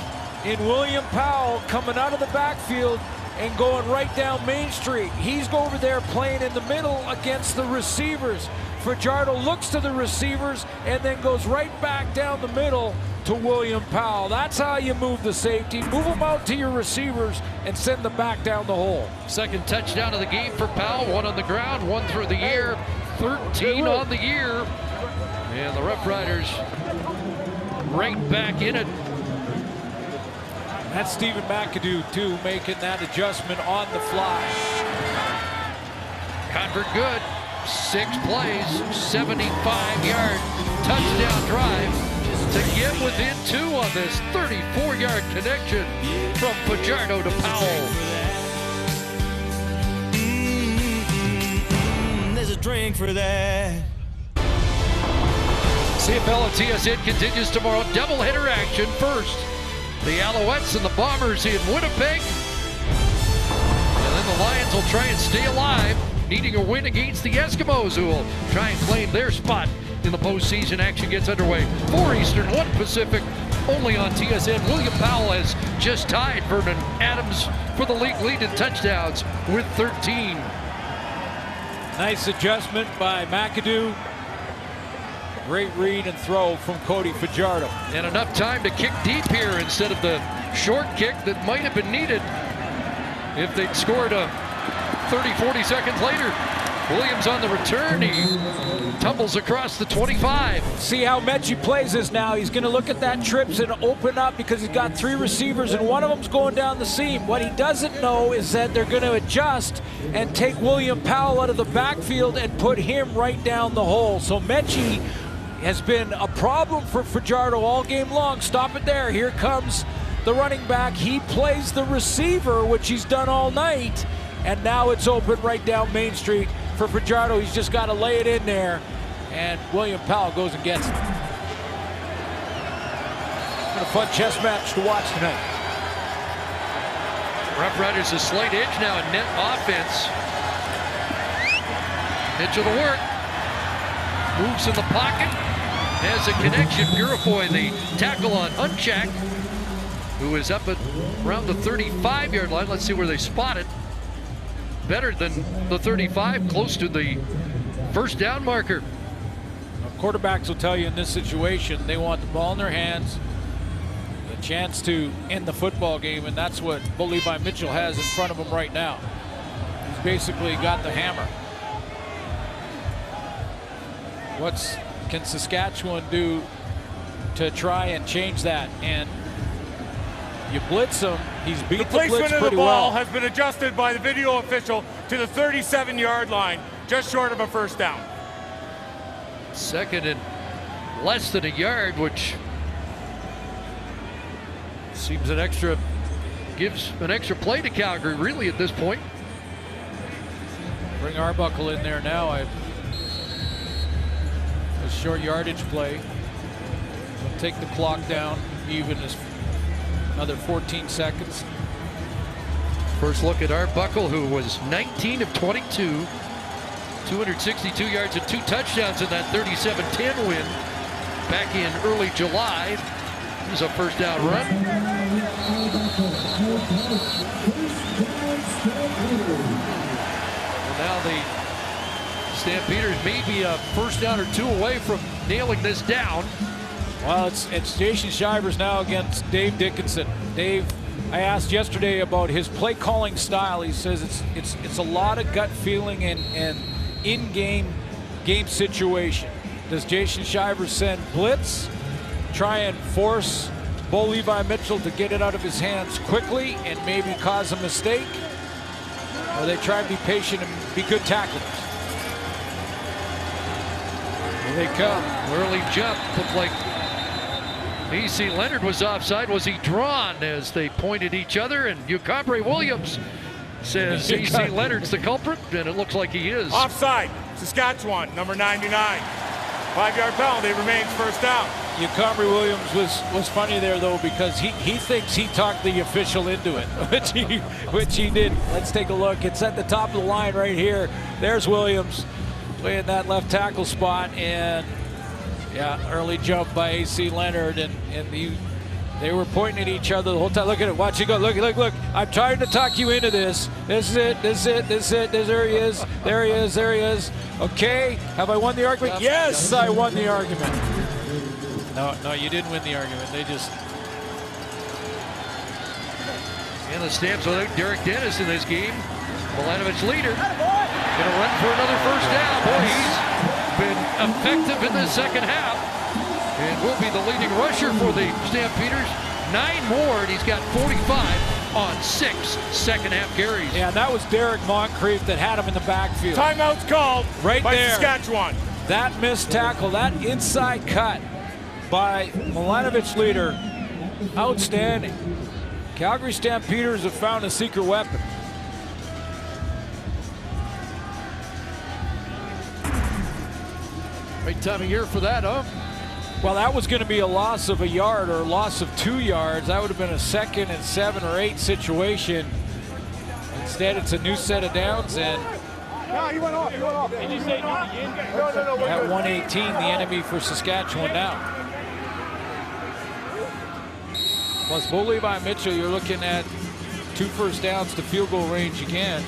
in William Powell coming out of the backfield and going right down Main Street. He's over there playing in the middle against the receivers. Fajardo looks to the receivers and then goes right back down the middle to William Powell. That's how you move the safety. Move them out to your receivers and send them back down the hole. 2nd touchdown of the game for Powell. 1 on the ground, 1 through the air. 13 on the year. And the Roughriders right back in it. That's Stephen McAdoo, too, making that adjustment on the fly. Convert good. 6 plays, 75-yard touchdown drive to get within 2 on this 34-yard connection from Fajardo to Powell. There's a drink for that. CFL and TSN continues tomorrow. Doubleheader action first. The Alouettes and the Bombers in Winnipeg. And then the Lions will try and stay alive, needing a win against the Eskimos, who will try and claim their spot in the postseason. Action gets underway. 4 Eastern, 1 Pacific, only on TSN. William Powell has just tied Vernon Adams for the league lead in touchdowns with 13. Nice adjustment by McAdoo. Great read and throw from Cody Fajardo. And enough time to kick deep here instead of the short kick that might have been needed if they'd scored a 30-40 seconds later. Williams on the return. He tumbles across the 25. See how Mechie plays this now. He's going to look at that trips and open up because he's got 3 receivers and one of them's going down the seam. What he doesn't know is that they're going to adjust and take William Powell out of the backfield and put him right down the hole. So Mechie has been a problem for Fajardo all game long. Stop it there. Here comes the running back. He plays the receiver, which he's done all night. And now it's open right down Main Street for Fajardo. He's just got to lay it in there. And William Powell goes and gets it. Been a fun chess match to watch tonight. Roughriders a slight edge now in net offense. Mitchell to work. Moves in the pocket. Has a connection. Purifoy the tackle on Hunchak, who is up at around the 35-yard line. Let's see where they spot it. Better than the 35, close to the 1st down marker. Quarterbacks will tell you in this situation, they want the ball in their hands, a chance to end the football game, and that's what Bo Levi Mitchell has in front of him right now. He's basically got the hammer. What can Saskatchewan do to try and change that? And you blitz him. He's beat the blitz placement of the pretty ball well. has been adjusted by the video official to the 37-yard line, just short of a 1st down. 2nd and less than a yard, which seems gives an extra play to Calgary, really, at this point. Bring Arbuckle in there now. A short yardage play. Take the clock down, even as another 14 seconds. First look at Arbuckle, who was 19 of 22. 262 yards and 2 touchdowns in that 37-10 win back in early July. Here's a first down run. Well, now the Stampeders may be a first down or two away from nailing this down. Well, it's Jason Shivers now against Dave Dickinson. Dave, I asked yesterday about his play calling style. He says it's a lot of gut feeling and in-game situation. Does Jason Shivers send blitz, try and force Bo Levi Mitchell to get it out of his hands quickly and maybe cause a mistake? Or they try and be patient and be good tacklers? Here they come. Early jump. Looked like AC Leonard was offside. Was he drawn as they pointed each other? And Calgary Williams says AC Leonard's the culprit, and it looks like he is. Offside. Saskatchewan, number 99. 5-yard penalty, remains first down. Calgary Williams was funny there though, because he thinks he talked the official into it, which he did. Let's take a look. It's at the top of the line right here. There's Williams playing that left tackle spot, and yeah, early jump by AC Leonard, and they were pointing at each other the whole time. Look at it. Watch it go. Look. I'm trying to talk you into this. This is it. There he is. There he is. Okay. Have I won the argument? Yes, I won the argument. No, you didn't win the argument. They just... And the Stamps without Derek Dennis in this game. Milanovic leader. Gonna run for another first down. Boy, he's been effective in the second half. And will be the leading rusher for the Stampeders. 9 more, and he's got 45 on 6 second-half carries. Yeah, that was Derek Moncrief that had him in the backfield. Timeout's called right by there. Saskatchewan. That missed tackle, that inside cut by Milanovic leader, outstanding. Calgary Stampeders have found a secret weapon. Right time of year for that, huh? Well, that was going to be a loss of a yard or a loss of 2 yards. That would have been a 2nd and 7 or 8 situation. Instead, it's a new set of downs, and No, he went off. Did you say no? at 118, the enemy for Saskatchewan now. Plus, Bo Levi Mitchell, you're looking at 2 first downs to field goal range again.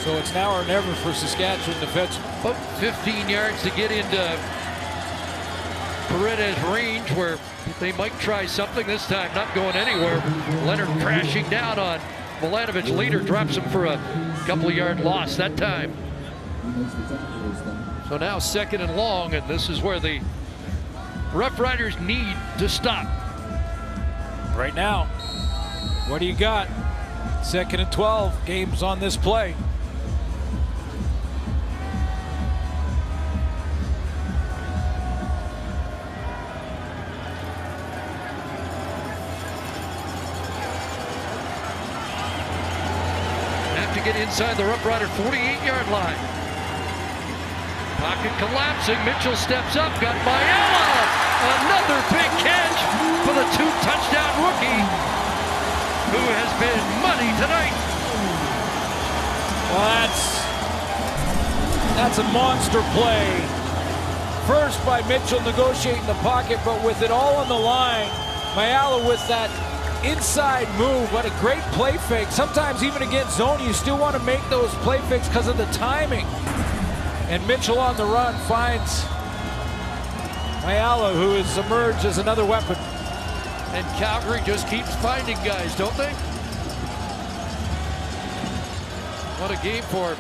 So it's now or never for Saskatchewan defense. About 15 yards to get into Paredes range, where they might try something this time, not going anywhere. Leonard crashing down on Milanovic. Leader drops him for a couple-yard loss that time. So now 2nd and long, and this is where the Roughriders need to stop. Right now, what do you got? 2nd and 12, game's on this play. To get inside the Rough Rider 48-yard line. Pocket collapsing. Mitchell steps up. Got Mayala. Another big catch for the 2-touchdown rookie, who has been money tonight. Well, that's a monster play. First by Mitchell negotiating the pocket, but with it all on the line, Mayala with that inside move. What a great play fake. Sometimes even against zone, you still want to make those play fakes because of the timing. And Mitchell on the run finds Mayala, who has emerged as another weapon. And Calgary just keeps finding guys, don't they? What a game for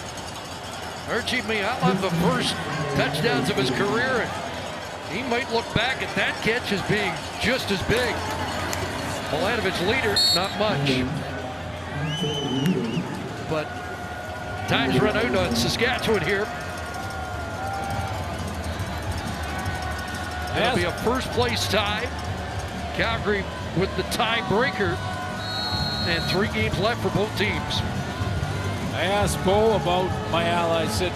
Archie Mayala, the first touchdowns of his career. And he might look back at that catch as being just as big. Milanovic leader, not much. But time's run out on Saskatchewan here. That'll be a first place tie. Calgary with the tiebreaker. And 3 games left for both teams. I asked Bo about Mayala. I said,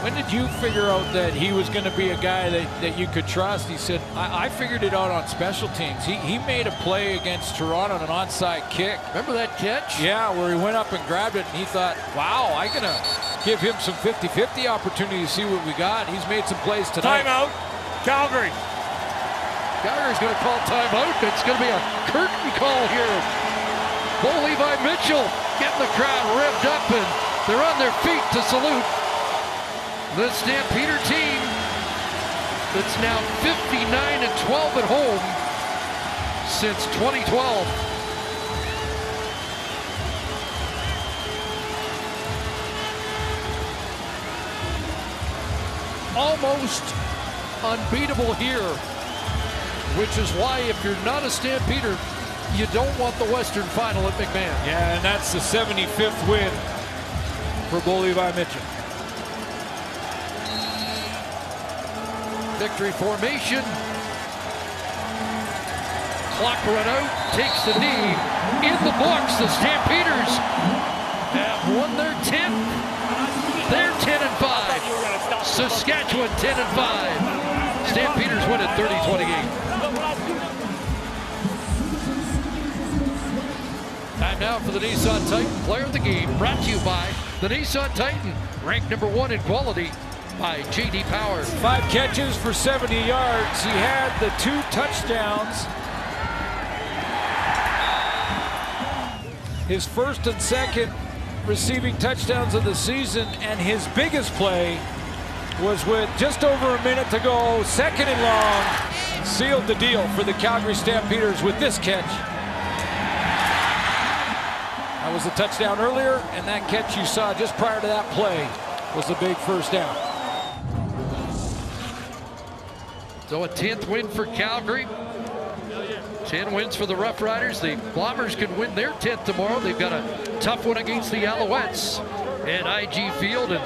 when did you figure out that he was going to be a guy that you could trust? He said, I figured it out on special teams. He made a play against Toronto on an onside kick. Remember that catch? Yeah, where he went up and grabbed it, and he thought, wow, I'm going to give him some 50-50 opportunity to see what we got. He's made some plays tonight. Timeout, Calgary. Calgary's going to call timeout. It's going to be a curtain call here. Bo Levi Mitchell getting the crowd revved up, and they're on their feet to salute the Stampeder team that's now 59-12 at home since 2012. Almost unbeatable here, which is why if you're not a Stampeder, you don't want the Western Final at McMahon. Yeah, and that's the 75th win for Bo Levi Mitchell. Victory formation. Clock run out, takes the knee. In the books, the Stampeders have won their 10th. They're 10-5. Saskatchewan 10-5. Stampeders win at 30-28. Time now for the Nissan Titan Player of the Game, brought to you by the Nissan Titan, ranked #1 in quality by J.D. Power. 5 catches for 70 yards. He had the 2 touchdowns. His first and second receiving touchdowns of the season, and his biggest play was with just over a minute to go, second and long, sealed the deal for the Calgary Stampeders with this catch. That was a touchdown earlier, and that catch you saw just prior to that play was a big first down. So a 10th win for Calgary. 10 wins for the Roughriders. The Bombers can win their 10th tomorrow. They've got a tough one against the Alouettes at IG Field, and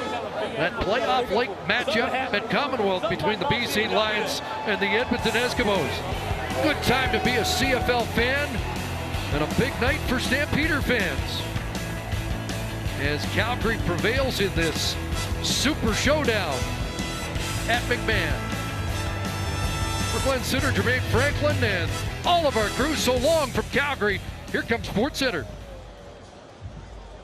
that playoff late matchup at Commonwealth between the BC Lions and the Edmonton Eskimos. Good time to be a CFL fan, and a big night for Stampeder fans as Calgary prevails in this super showdown at McMahon. For Glenn Sitter, Jermaine Franklin, and all of our crew, so long from Calgary. Here comes SportsCenter.